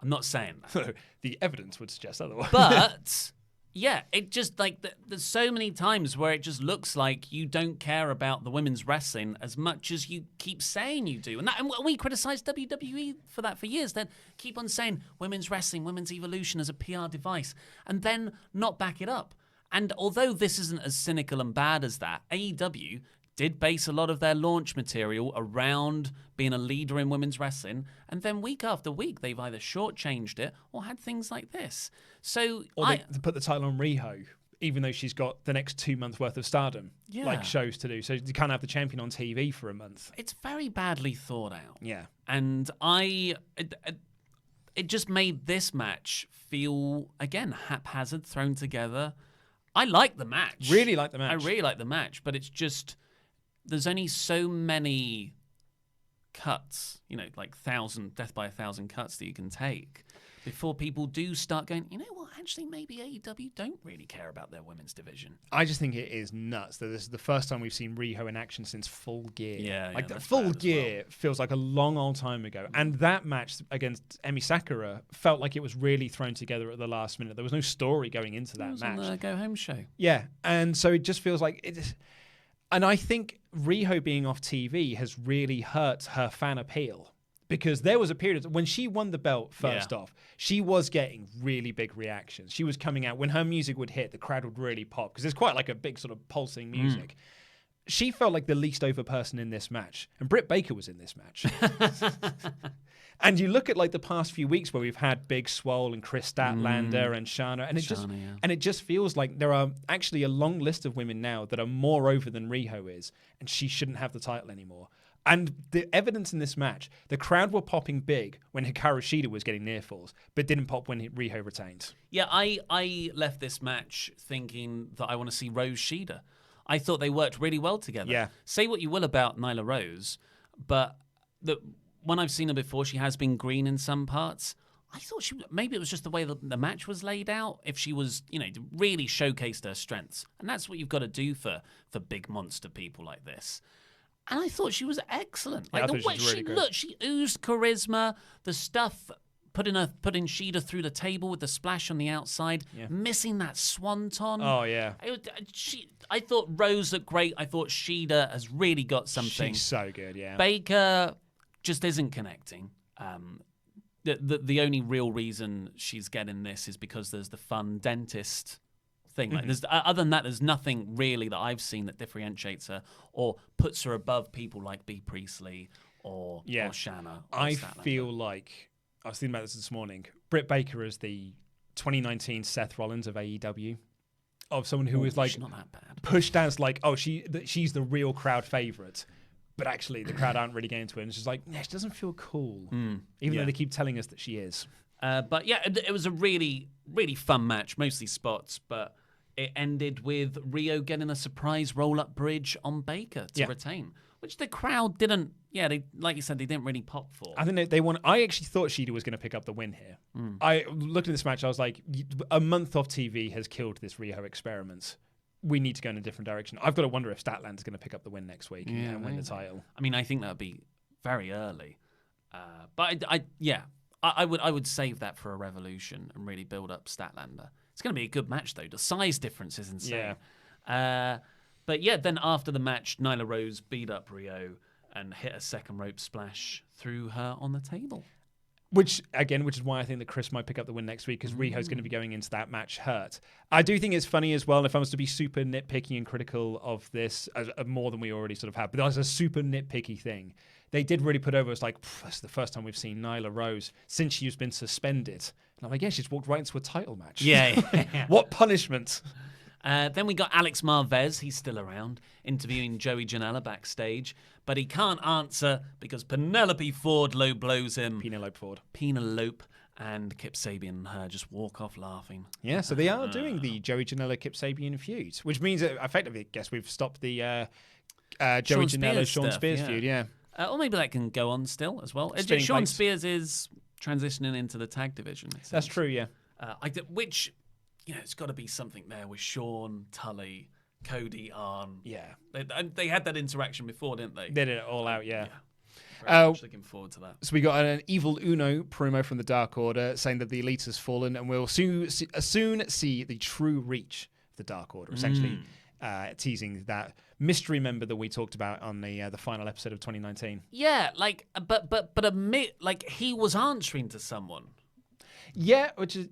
I'm not saying that. The evidence would suggest otherwise. But yeah, it just like there's so many times where it just looks like you don't care about the women's wrestling as much as you keep saying you do. And we criticized WWE for that for years. Then keep on saying women's wrestling, women's evolution as a PR device, and then not back it up. And although this isn't as cynical and bad as that, AEW did base a lot of their launch material around being a leader in women's wrestling, and then week after week they've either shortchanged it or had things like this. So, or they put the title on Riho, even though she's got the next 2 months worth of Stardom, like shows to do. So you can't have the champion on TV for a month. It's very badly thought out. Yeah, and it just made this match feel again haphazard, thrown together. I like the match. Really like the match. I really like the match, but it's just there's only so many cuts, like death by 1,000 cuts that you can take before people do start going, you know what, actually maybe AEW don't really care about their women's division. I just think it is nuts that this is the first time we've seen Riho in action since Full Gear. Yeah, like the Full Gear feels like a long old time ago. And that match against Emi Sakura felt like it was really thrown together at the last minute. There was no story going into that match. It was on the Go Home show. Yeah, and so it just feels like it. And I think Riho being off TV has really hurt her fan appeal, because there was a period when she won the belt first off, she was getting really big reactions. She was coming out when her music would hit, the crowd would really pop because it's quite like a big sort of pulsing music. She felt like the least over person in this match, and Britt Baker was in this match. And you look at like the past few weeks where we've had Big Swole and Chris Statlander and Shana, and it just feels like there are actually a long list of women now that are more over than Riho is, and she shouldn't have the title anymore. And the evidence in this match, the crowd were popping big when Hikaru Shida was getting near falls, but didn't pop when Riho retained. Yeah, I left this match thinking that I want to see Rose Shida. I thought they worked really well together. Yeah. Say what you will about Nyla Rose, but when I've seen her before, she has been green in some parts. I thought maybe it was just the way the match was laid out. If she was, really showcased her strengths, and that's what you've got to do for big monster people like this. And I thought she was excellent. Like the way she looked, she oozed charisma. The stuff putting Shida through the table with the splash on the outside, missing that swanton. Oh yeah. I thought Rose looked great. I thought Shida has really got something. She's so good. Yeah. Baker just isn't connecting. The only real reason she's getting this is because there's the fun dentist thing. Like, other than that, there's nothing really that I've seen that differentiates her or puts her above people like B. Priestley or Shanna. I feel like, I was thinking about this morning, Britt Baker is the 2019 Seth Rollins of AEW. Of someone who is like not that bad. Pushed as like, she's the real crowd favorite. But actually, the crowd aren't really getting to it. And it's just like, she doesn't feel cool. Even though they keep telling us that she is. But yeah, it was a really, really fun match, mostly spots. But it ended with Rio getting a surprise roll-up bridge on Baker to retain, which the crowd didn't, they, like you said, they didn't really pop for. I think I actually thought Shida was going to pick up the win here. I looked at this match, I was like, a month off TV has killed this Rio experiment. We need to go in a different direction. I've got to wonder if Statlander's going to pick up the win next week and win the title. I mean, I think that would be very early. But I would save that for a Revolution and really build up Statlander. It's going to be a good match, though. The size difference is insane. But yeah, then after the match, Nyla Rose beat up Rio and hit a second rope splash through her on the table. Which is why I think that Chris might pick up the win next week, because Riho's going to be going into that match hurt. I do think it's funny as well, if I was to be super nitpicky and critical of this, more than we already sort of have, but that's a super nitpicky thing. They did really put over, it's like, that's the first time we've seen Nyla Rose since she's been suspended. And I'm like, she's walked right into a title match. Yeah. What punishment? Then we got Alex Marvez, he's still around, interviewing Joey Janela backstage, but he can't answer because Penelope Ford low blows him. Penelope, and Kip Sabian and her just walk off laughing. Yeah, so they are doing the Joey Janela Kip Sabian feud, which means that effectively, I guess we've stopped the Joey Janela Sean Spears feud. Yeah, or maybe that can go on still as well. Sean Spears is transitioning into the tag division. That's true. Yeah, which. It's got to be something there with Sean, Tully, Cody, Arn. Yeah. They had that interaction before, didn't they? They did it all out, yeah. Very much looking forward to that. So we got an Evil Uno promo from the Dark Order saying that the Elite has fallen, and we'll soon see the true reach of the Dark Order, essentially teasing that mystery member that we talked about on the final episode of 2019. Yeah, but admit, he was answering to someone. Yeah, which is...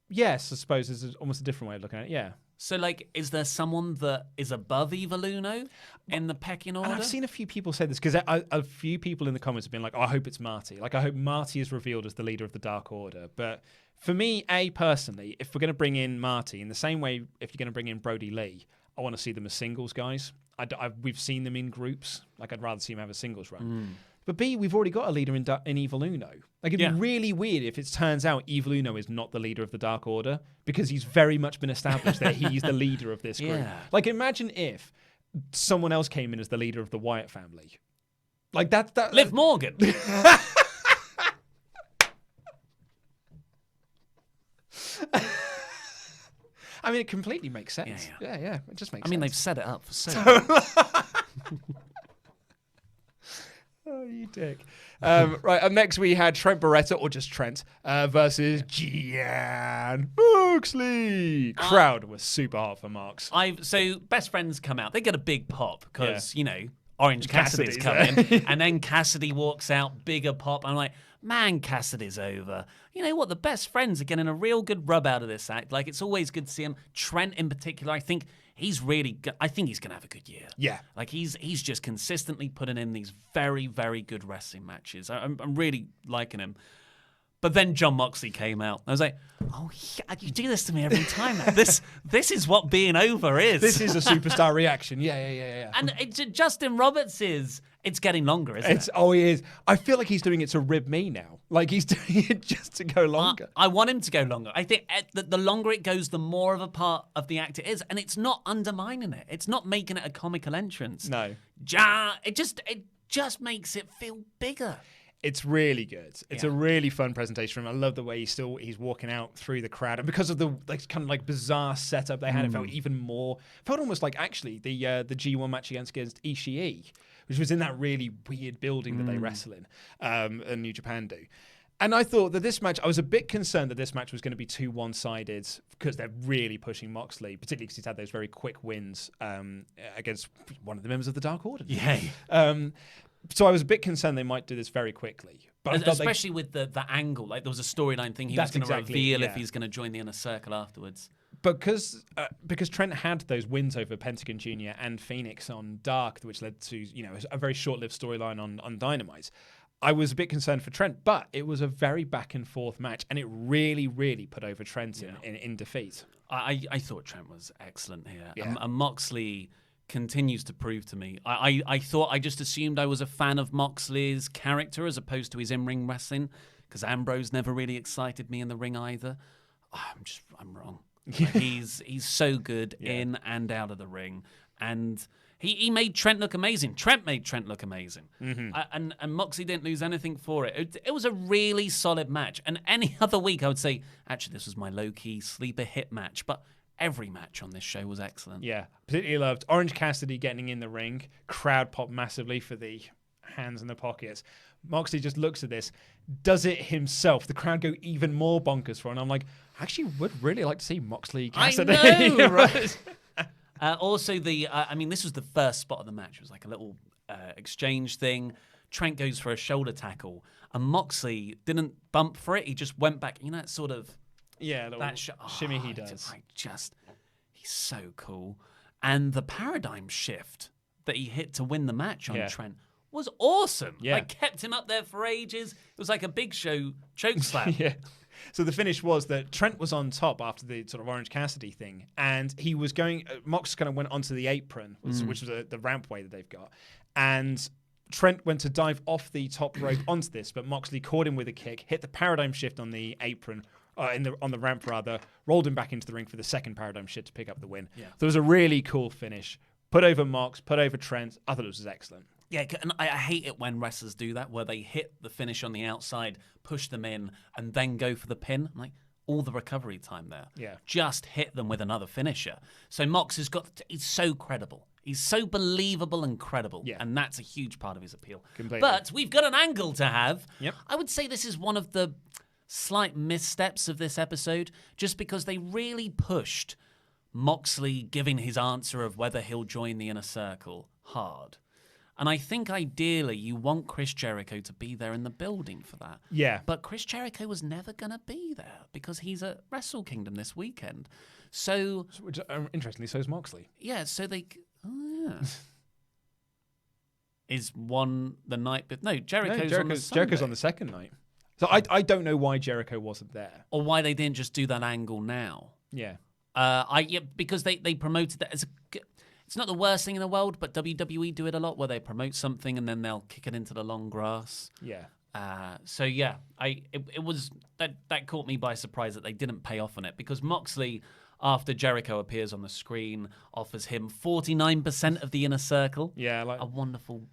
Yes, I suppose is almost a different way of looking at it, yeah. So, is there someone that is above Evil Uno in the pecking order? And I've seen a few people say this, because a few people in the comments have been like, I hope it's Marty. I hope Marty is revealed as the leader of the Dark Order. But for me, personally, if we're going to bring in Marty, in the same way if you're going to bring in Brody Lee, I want to see them as singles guys. We've seen them in groups. I'd rather see them have a singles run. But B, we've already got a leader in Evil Uno. It'd be really weird if it turns out Evil Uno is not the leader of the Dark Order, because he's very much been established that he's the leader of this group. Yeah. Imagine if someone else came in as the leader of the Wyatt family. Liv Morgan. I mean, it completely makes sense. Yeah. It just makes sense. I mean, they've set it up for so long. Oh, you dick. Right, up next we had Trent Beretta, or just Trent, versus Gian Moxley. Crowd was super hot for Mox. So best friends come out. They get a big pop because, Orange Cassidy's coming. And then Cassidy walks out, bigger pop. I'm like, man, Cassidy's over. You know what? The best friends are getting a real good rub out of this act. It's always good to see him. Trent in particular, I think he's really. I think he's gonna have a good year. Yeah, like he's just consistently putting in these very, very good wrestling matches. I'm really liking him. But then Jon Moxley came out. I was like, oh, yeah, you do this to me every time. This is what being over is. This is a superstar reaction. Yeah. And Justin Roberts it's getting longer, isn't it? Oh, he is. I feel like he's doing it to rib me now. Like he's doing it just to go longer. I want him to go longer. I think the longer it goes, the more of a part of the act it is. And it's not undermining it. It's not making it a comical entrance. No. It just makes it feel bigger. It's really good. It's a really fun presentation from him. I love the way he's walking out through the crowd, and because of the kind of bizarre setup they had, it felt even more. Felt almost like actually the G1 match against Ishii, which was in that really weird building that they wrestle in, and New Japan do. And I thought that this match, I was a bit concerned that this match was going to be too one-sided because they're really pushing Moxley, particularly because he's had those very quick wins against one of the members of the Dark Order. Yay. So I was a bit concerned they might do this very quickly. But especially with the angle. Like there was a storyline thing he was going to reveal if he's going to join the Inner Circle afterwards. Because Trent had those wins over Pentagon Jr. and Phoenix on Dark, which led to a very short-lived storyline on Dynamite. I was a bit concerned for Trent, but it was a very back-and-forth match, and it really, really put over Trent in defeat. I thought Trent was excellent here. Yeah. And Moxley continues to prove to me. I thought I just assumed I was a fan of Moxley's character as opposed to his in-ring wrestling, because Ambrose never really excited me in the ring either. I'm wrong. Like, he's so good in and out of the ring, and he made Trent look amazing. Trent made Trent look amazing, and Moxley didn't lose anything for it. It was a really solid match, and any other week I would say actually this was my low-key sleeper hit match, but every match on this show was excellent. Yeah, particularly loved Orange Cassidy getting in the ring. Crowd pop massively for the hands in the pockets. Moxley just looks at this, does it himself. The crowd go even more bonkers for it. And I'm like, I actually would really like to see Moxley Cassidy. I know, right? Also, this was the first spot of the match. It was like a little exchange thing. Trent goes for a shoulder tackle, and Moxley didn't bump for it. He just went back. That sort of... Yeah, that shimmy he does. He's so cool. And the paradigm shift that he hit to win the match on Trent was awesome. Yeah. Like, kept him up there for ages. It was like a Big Show choke slam. Yeah. So the finish was that Trent was on top after the sort of Orange Cassidy thing, and he was going... Mox kind of went onto the apron, which was the rampway that they've got, and Trent went to dive off the top rope onto this, but Moxley caught him with a kick, hit the paradigm shift on the apron, on the ramp rather, rolled him back into the ring for the second paradigm shift to pick up the win. Yeah. So it was a really cool finish. Put over Mox, put over Trent. I thought it was excellent. Yeah, and I hate it when wrestlers do that, where they hit the finish on the outside, push them in, and then go for the pin. I'm like, all the recovery time there. Yeah. Just hit them with another finisher. So Mox he's so credible. He's so believable and credible. Yeah. And that's a huge part of his appeal. Completely. But we've got an angle to have. Yep. I would say this is one of the slight missteps of this episode, just because they really pushed Moxley giving his answer of whether he'll join the Inner Circle hard. And I think ideally you want Chris Jericho to be there in the building for that. Yeah. But Chris Jericho was never going to be there because he's at Wrestle Kingdom this weekend. So... Which, interestingly, so is Moxley. Yeah, so they... Oh, yeah. Is one the night... But no, Jericho's on the Sunday. Jericho's on the second night. So I don't know why Jericho wasn't there. Or why they didn't just do that angle now. Yeah. Because they promoted that as a... It's not the worst thing in the world, but WWE do it a lot where they promote something and then they'll kick it into the long grass. Yeah. It was that caught me by surprise that they didn't pay off on it, because Moxley, after Jericho appears on the screen, offers him 49% of the Inner Circle. Yeah, like a wonderful.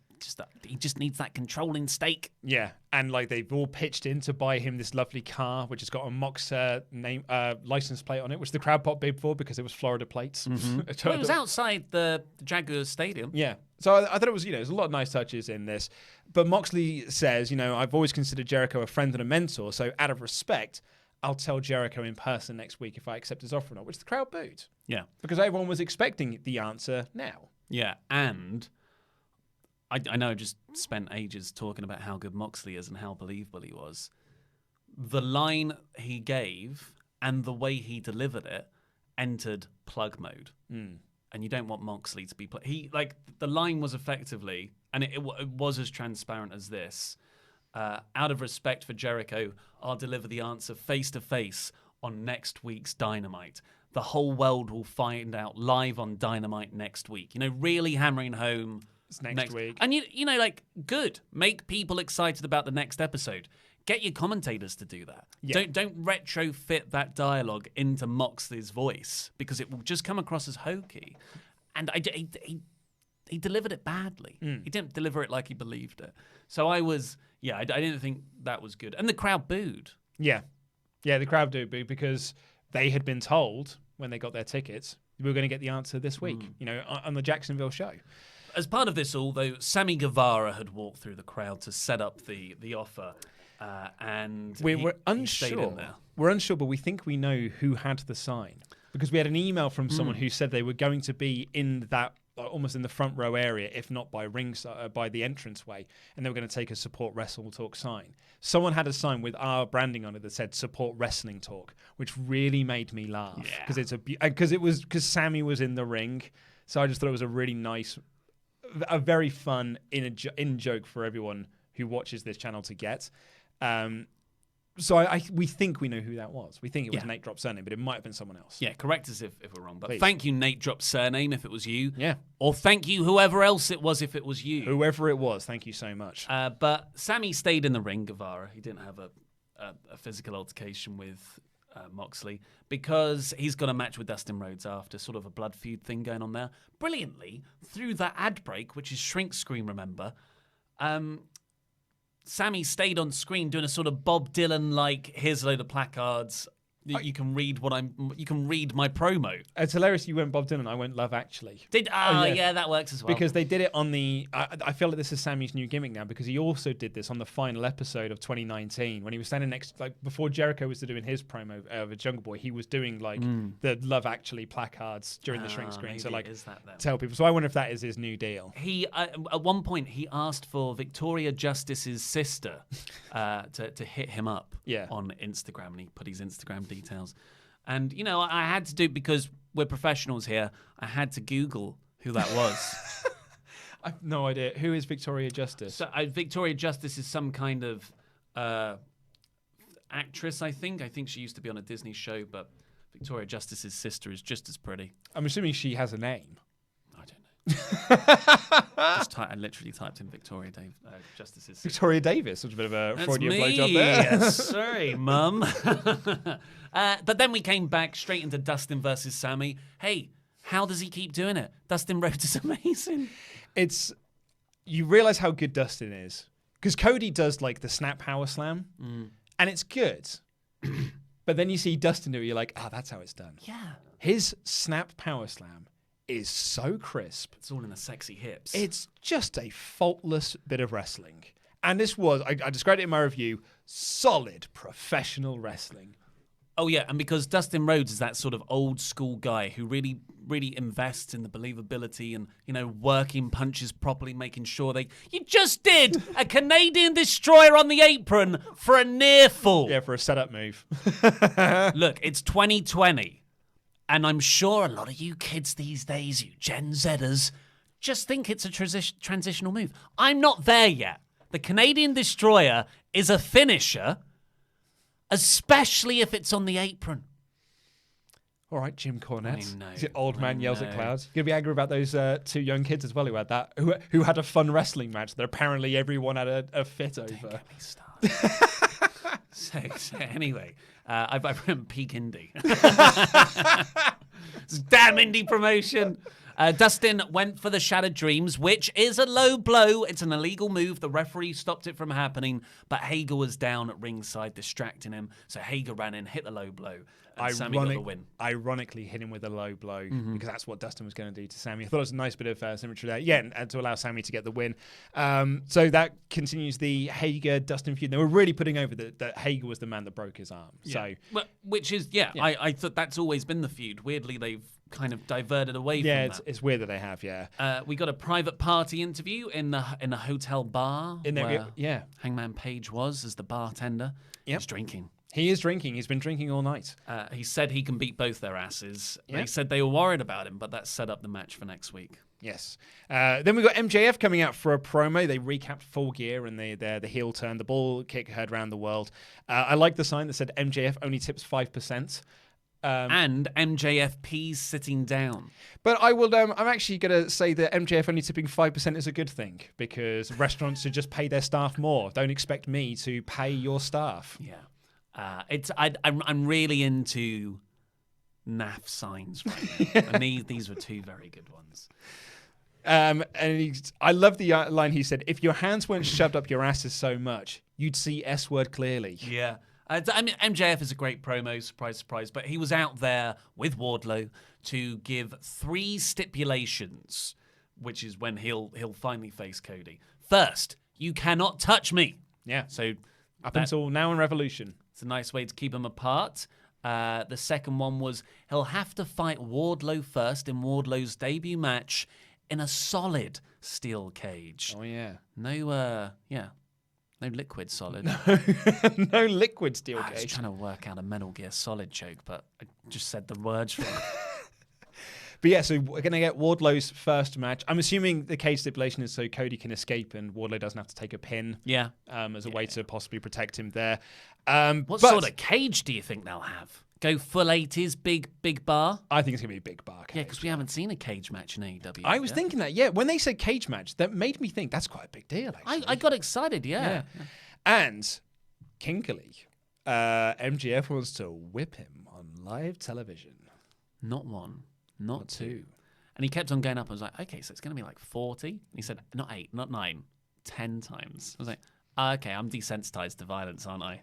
He just needs that controlling stake. Yeah, and like they've all pitched in to buy him this lovely car, which has got a Mox name license plate on it, which the crowd popped big for because it was Florida plates. Mm-hmm. Well, it was outside the Jaguars Stadium. Yeah, so I thought it was there's a lot of nice touches in this, but Moxley says I've always considered Jericho a friend and a mentor, so out of respect, I'll tell Jericho in person next week if I accept his offer or not, which the crowd booed. Yeah, because everyone was expecting the answer now. Yeah, and. I know I just spent ages talking about how good Moxley is and how believable he was. The line he gave and the way he delivered it entered plug mode. and you don't want Moxley to be the line was effectively, and it was as transparent as this. Out of respect for Jericho, I'll deliver the answer face to face on next week's Dynamite. The whole world will find out live on Dynamite next week. Really hammering home. It's next week. And good. Make people excited about the next episode. Get your commentators to do that. Yeah. Don't retrofit that dialogue into Moxley's voice because it will just come across as hokey. And he delivered it badly. He didn't deliver it like he believed it. So I didn't think that was good. And the crowd booed. Yeah, the crowd do boo because they had been told when they got their tickets we were going to get the answer this week, on the Jacksonville show. As part of this all, though, Sammy Guevara had walked through the crowd to set up the offer, and we're unsure. He stayed in there. We're unsure, but we think we know who had the sign because we had an email from someone who said they were going to be in that almost in the front row area, if not by by the entranceway, and they were going to take a support WrestleTalk sign. Someone had a sign with our branding on it that said support Wrestling Talk, which really made me laugh because Sammy was in the ring. So I just thought it was a really nice, a very fun in joke for everyone who watches this channel to get. So we think we know who that was. We think it was Nate Drop Surname, but it might have been someone else. Yeah, correct us if we're wrong. But Please. Thank you, Nate Drop Surname, if it was you. Yeah. Or thank you, whoever else it was, if it was you. Whoever it was, thank you so much. But Sammy stayed in the ring, Guevara. He didn't have a physical altercation with Moxley because he's got a match with Dustin Rhodes after, sort of a blood feud thing going on there. Brilliantly, through that ad break, which is shrink screen, remember, Sammy stayed on screen doing a sort of Bob Dylan here's a load of placards. You can read you can read my promo. It's hilarious. You went Bob Dylan. I went Love Actually. Yeah, that works as well. Because they did it on the. I feel like this is Sammy's new gimmick now because he also did this on the final episode of 2019 when he was standing next, before Jericho was doing his promo of a Jungle Boy. He was doing the Love Actually placards during the shrink screen. So is that then? Tell people. So I wonder if that is his new deal. He at one point he asked for Victoria Justice's sister to hit him up on Instagram, and he put his Instagram details. And, I had to do it because we're professionals here. I had to Google who that was. I have no idea. Who is Victoria Justice? So Victoria Justice is some kind of actress, I think. I think she used to be on a Disney show, but Victoria Justice's sister is just as pretty. I'm assuming she has a name. I don't know. I literally typed in Victoria Justice's sister. Victoria Davis, which is a bit of a Freudian me. blowjob there. Sorry, Mum. But then we came back straight into Dustin versus Sammy. Hey, how does he keep doing it? Dustin Rhodes is amazing. You realize how good Dustin is because Cody does the snap power slam, and it's good. But then you see Dustin do it, you're like, that's how it's done. Yeah. His snap power slam is so crisp. It's all in the sexy hips. It's just a faultless bit of wrestling. And this was, I described it in my review, solid professional wrestling. Oh, yeah, and because Dustin Rhodes is that sort of old school guy who really, really invests in the believability and, working punches properly, making sure You just did a Canadian Destroyer on the apron for a near fall. Yeah, for a setup move. Look, it's 2020, and I'm sure a lot of you kids these days, you Gen Zers, just think it's a transitional move. I'm not there yet. The Canadian Destroyer is a finisher, especially if it's on the apron. All right, Jim Cornette. I know, Is it old man yells at clouds? You're going to be angry about those two young kids as well who had that, who had a fun wrestling match that apparently everyone had a fit over. Don't get me started. so anyway, I've written peak indie. Damn indie promotion. Dustin went for the Shattered Dreams, which is a low blow. It's an illegal move. The referee stopped it from happening, but Hager was down at ringside, distracting him. So Hager ran in, hit the low blow, and Sammy got the win. Ironically, hit him with a low blow because that's what Dustin was going to do to Sammy. I thought it was a nice bit of symmetry there. Yeah, and to allow Sammy to get the win. So that continues the Hager-Dustin feud. They were really putting over that Hager was the man that broke his arm. Yeah. So, which is, I thought that's always been the feud. Weirdly, they've kind of diverted away from that. Yeah, it's weird that they have, we got a private party interview in the hotel bar where Hangman Page was as the bartender. He's drinking. He is drinking. He's been drinking all night. He said he can beat both their asses. Yeah. They said they were worried about him, but that set up the match for next week. Yes. Then we got MJF coming out for a promo. They recapped Full Gear and the heel turn. The ball kick heard around the world. I like the sign that said MJF only tips 5%. And MJFP's sitting down. But I will. I'm actually going to say that MJF only tipping 5% is a good thing because restaurants should just pay their staff more. Don't expect me to pay your staff. Yeah. I'm really into NAF signs right now. And these were two very good ones. I love the line he said, if your hands weren't shoved up your asses so much, you'd see S-word clearly. Yeah. I mean, MJF is a great promo, surprise, surprise, but he was out there with Wardlow to give 3 stipulations, which is when he'll finally face Cody. First, you cannot touch me. Yeah. So up until now in Revolution. It's a nice way to keep them apart. The second one was he'll have to fight Wardlow first in Wardlow's debut match in a solid steel cage. Oh, yeah. No liquid solid. No liquid steel cage. I was trying to work out a Metal Gear Solid joke, but I just said the words wrong. But yeah, so we're going to get Wardlow's first match. I'm assuming the cage stipulation is so Cody can escape and Wardlow doesn't have to take a pin. Yeah. As a way to possibly protect him there. What sort of cage do you think they'll have? Go full 80s, big bar? I think it's going to be a big bar cage. Yeah, because we haven't seen a cage match in AEW. I was thinking that, yeah. When they said cage match, that made me think that's quite a big deal, actually. I got excited, yeah. And, kinkily, MGF wants to whip him on live television. Not one, not two. And he kept on going up. I was like, okay, so it's going to be like 40? And he said, not 8, not 9, 10 times. I was like, okay, I'm desensitized to violence, aren't I?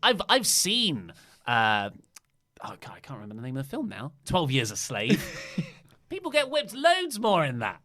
I've seen God, I can't remember the name of the film now. 12 Years a Slave. People get whipped loads more in that.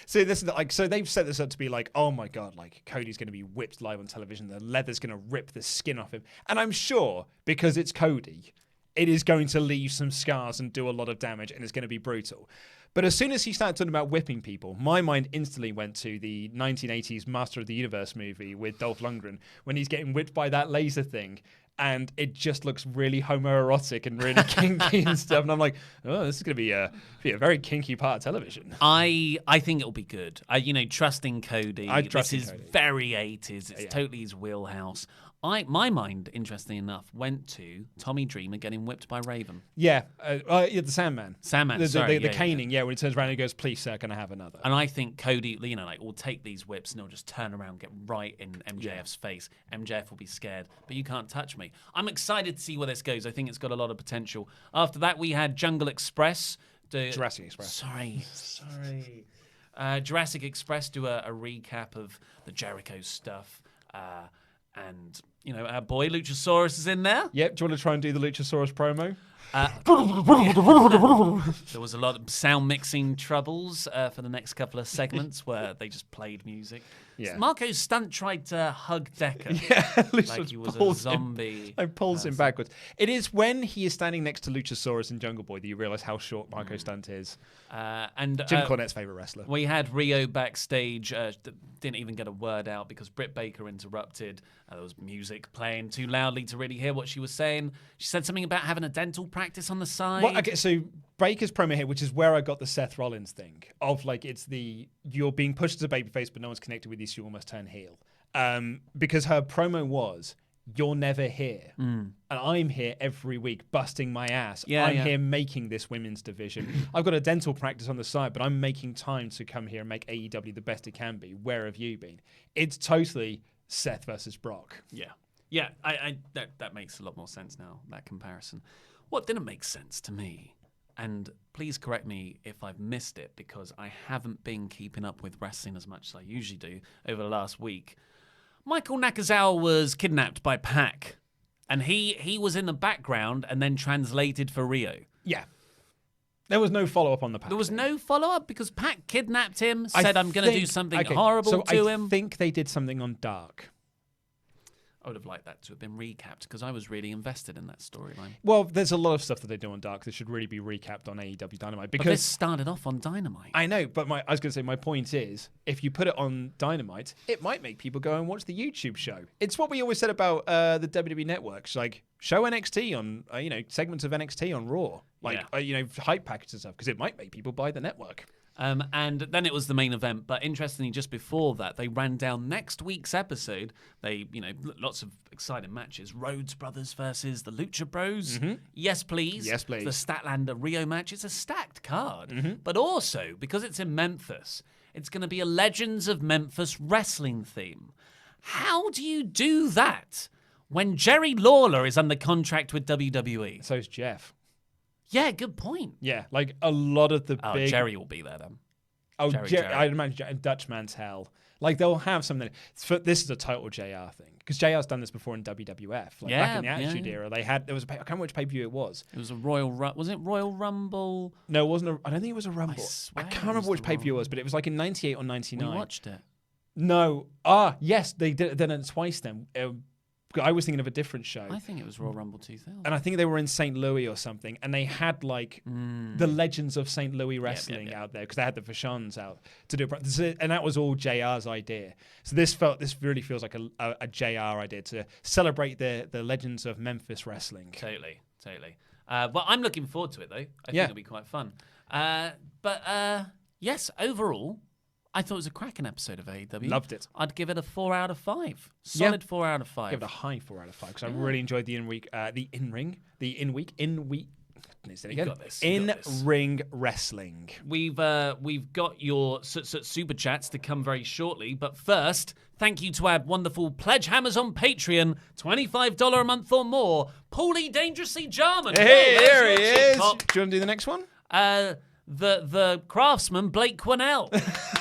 So this is so they've set this up to be like, oh my god, like Cody's going to be whipped live on television. The leather's going to rip the skin off him, and I'm sure because it's Cody, it is going to leave some scars and do a lot of damage, and it's going to be brutal. But as soon as he started talking about whipping people, my mind instantly went to the 1980s Master of the Universe movie with Dolph Lundgren when he's getting whipped by that laser thing. And it just looks really homoerotic and really kinky and stuff. And I'm like, oh, this is going to be a very kinky part of television. I think it'll be good. Trusting Cody. This is Cody. Very 80s. It's totally his wheelhouse. My mind, interestingly enough, went to Tommy Dreamer getting whipped by Raven. Yeah, the Sandman. The caning, when he turns around and he goes, please, sir, can I have another? And I think Cody, will take these whips and he'll just turn around, get right in MJF's face. MJF will be scared, but you can't touch me. I'm excited to see where this goes. I think it's got a lot of potential. After that, we had Jungle Express. Jurassic Express. Sorry. Jurassic Express do a recap of the Jericho stuff. And, our boy Luchasaurus is in there. Yep. Do you want to try and do the Luchasaurus promo? There was a lot of sound mixing troubles for the next couple of segments where they just played music. Yeah. Marco's stunt tried to hug Decker like he was a zombie. It pulls him backwards. It is when he is standing next to Luchasaurus and Jungle Boy that you realise how short Marco's stunt is. And Jim Cornette's favourite wrestler. We had Rio backstage, didn't even get a word out because Britt Baker interrupted. There was music playing too loudly to really hear what she was saying. She said something about having a dental practice on the side. Well, okay, so Baker's promo here, which is where I got the Seth Rollins thing of you're being pushed as a babyface, but no one's connected with you, so you almost turn heel. Because her promo was, you're never here. And I'm here every week busting my ass. I'm here making this women's division. I've got a dental practice on the side, but I'm making time to come here and make AEW the best it can be. Where have you been? It's totally Seth versus Brock. Yeah, that makes a lot more sense now, that comparison. What didn't make sense to me, and please correct me if I've missed it because I haven't been keeping up with wrestling as much as I usually do over the last week. Michael Nakazawa was kidnapped by Pac, and he was in the background and then translated for Rio. Yeah. There was no follow-up on the Pac. There was no follow-up because Pac kidnapped him, said I'm going to do something horrible to him. I think they did something on Dark. I would have liked that to have been recapped because I was really invested in that storyline. Well, there's a lot of stuff that they do on Dark that should really be recapped on AEW Dynamite. Because But this started off on Dynamite. I know, but I was going to say, my point is, if you put it on Dynamite, it might make people go and watch the YouTube show. It's what we always said about the WWE networks, like show NXT on, segments of NXT on Raw, hype packages and stuff, because it might make people buy the network. And then it was the main event. But interestingly, just before that, they ran down next week's episode. They, lots of exciting matches. Rhodes Brothers versus the Lucha Bros. Mm-hmm. Yes, please. Yes, please. The Statlander Rio match. It's a stacked card. But also, because it's in Memphis, it's going to be a Legends of Memphis wrestling theme. How do you do that when Jerry Lawler is under contract with WWE? So's Jeff. Yeah, good point. Yeah, like a lot of the big... Jerry will be there then. Oh, Jerry. I'd imagine Dutchman's hell. Like, they'll have something... This is a total JR thing. Because JR's done this before in WWF. Back in the Attitude Era, they had... I can't remember which pay-per-view it was. It was a was it Royal Rumble? No, it wasn't. I don't think it was a Rumble. I can't remember which pay-per-view it was, but it was like in 98 or 99. We watched it. No. Yes, they did it twice then. I was thinking of a different show. I think it was Royal Rumble 2000. And I think they were in St. Louis or something. And they had the Legends of St. Louis wrestling out there because they had the Vashons out to do it. And that was all JR's idea. So this really feels like a JR idea to celebrate the Legends of Memphis wrestling. Totally. Well, I'm looking forward to it, though. I think it'll be quite fun. Yes, overall, I thought it was a cracking episode of AEW. Loved it. I'd give it a 4 out of 5. Solid 4 out of 5. Give it a high 4 out of 5 because I really enjoyed the in-week, in-ring wrestling. We've got your super chats to come very shortly, but first, thank you to our wonderful pledge hammers on Patreon, $25 a month or more. Paulie Dangerously Jarman. Hey, there he is. Do you want to do the next one? The craftsman, Blake Quinnell.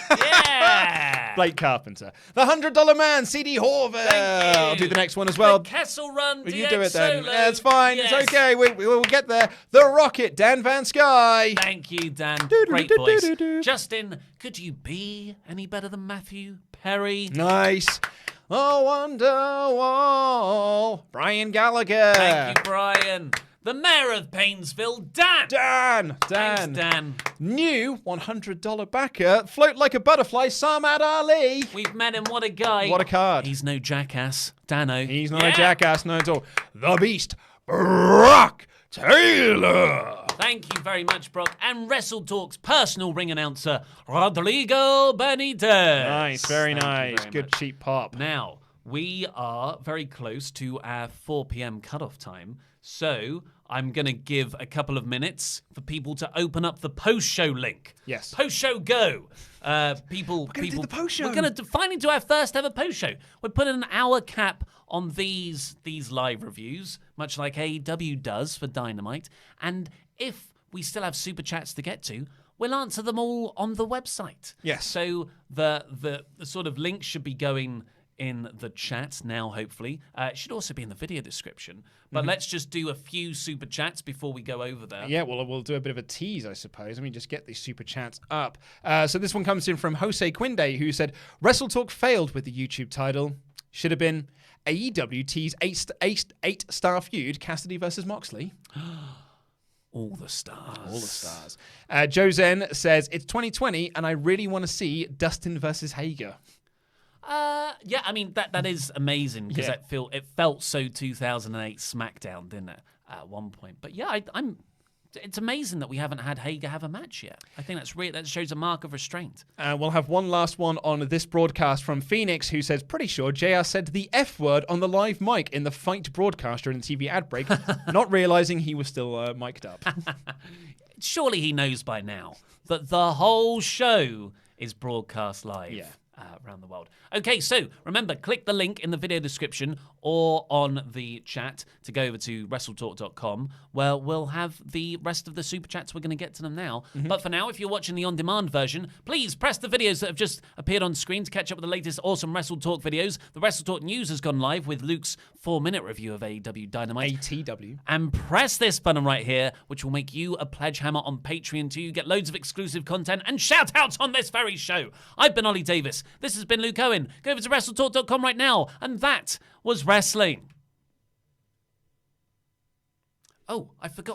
Yeah. Blake Carpenter. The $100 man, CD Horvath. I'll do the next one as well. The Kessel Run, DX You do it then. Solo. That's fine. Yes. It's okay. We'll get there. The Rocket, Dan Van Sky. Thank you, Dan. Great voice. Justin, could you be any better than Matthew Perry? Nice. Oh, Wonderwall. Brian Gallagher. Thank you, Brian. The Mayor of Painesville, Dan. Thanks, Dan. New $100 backer. Float like a butterfly, Samad Ali. We've met him. What a guy. What a card. He's no jackass. Dano. He's not a jackass, no at all. The Beast, Brock Taylor. Thank you very much, Brock. And WrestleTalk's personal ring announcer, Rodrigo Benitez. Nice, very nice. Very Good much. cheap pop. Now, we are very close to our 4 p.m. cutoff time, so I'm going to give a couple of minutes for people to open up the post-show link. Yes. Post-show go. We're going to do the post-show. We're going to finally do our first ever post-show. We're putting an hour cap on these live reviews, much like AEW does for Dynamite. And if we still have super chats to get to, we'll answer them all on the website. Yes. So the sort of link should be going in the chat now, hopefully. It should also be in the video description. But let's just do a few super chats before we go over there. Yeah, well, we'll do a bit of a tease, I suppose. Let me just get these super chats up. So this one comes in from Jose Quinde, who said, WrestleTalk failed with the YouTube title. Should have been AEW tease 8-star feud, Cassidy versus Moxley. All the stars. All the stars. Joe Zen says, it's 2020, and I really want to see Dustin versus Hager. Yeah, I mean that is amazing because it felt so 2008 SmackDown, didn't it? At one point, but yeah, it's amazing that we haven't had Hager have a match yet. I think that shows a mark of restraint. We'll have one last one on this broadcast from Phoenix, who says, pretty sure JR said the F word on the live mic in the fight broadcast during the TV ad break, not realizing he was still mic'd up. Surely he knows by now that the whole show is broadcast live. Around the world. Okay, so remember, click the link in the video description or on the chat to go over to WrestleTalk.com, where we'll have the rest of the super chats. We're going to get to them now. But for now, if you're watching the on-demand version, please press the videos that have just appeared on screen to catch up with the latest awesome WrestleTalk videos. The WrestleTalk News has gone live with Luke's 4-minute review of AEW Dynamite. ATW. And press this button right here, which will make you a pledge hammer on Patreon too. You get loads of exclusive content and shout-outs on this very show. I've been Ollie Davis. This has been Luke Owen. Go over to WrestleTalk.com right now. And that was wrestling. Oh, I forgot.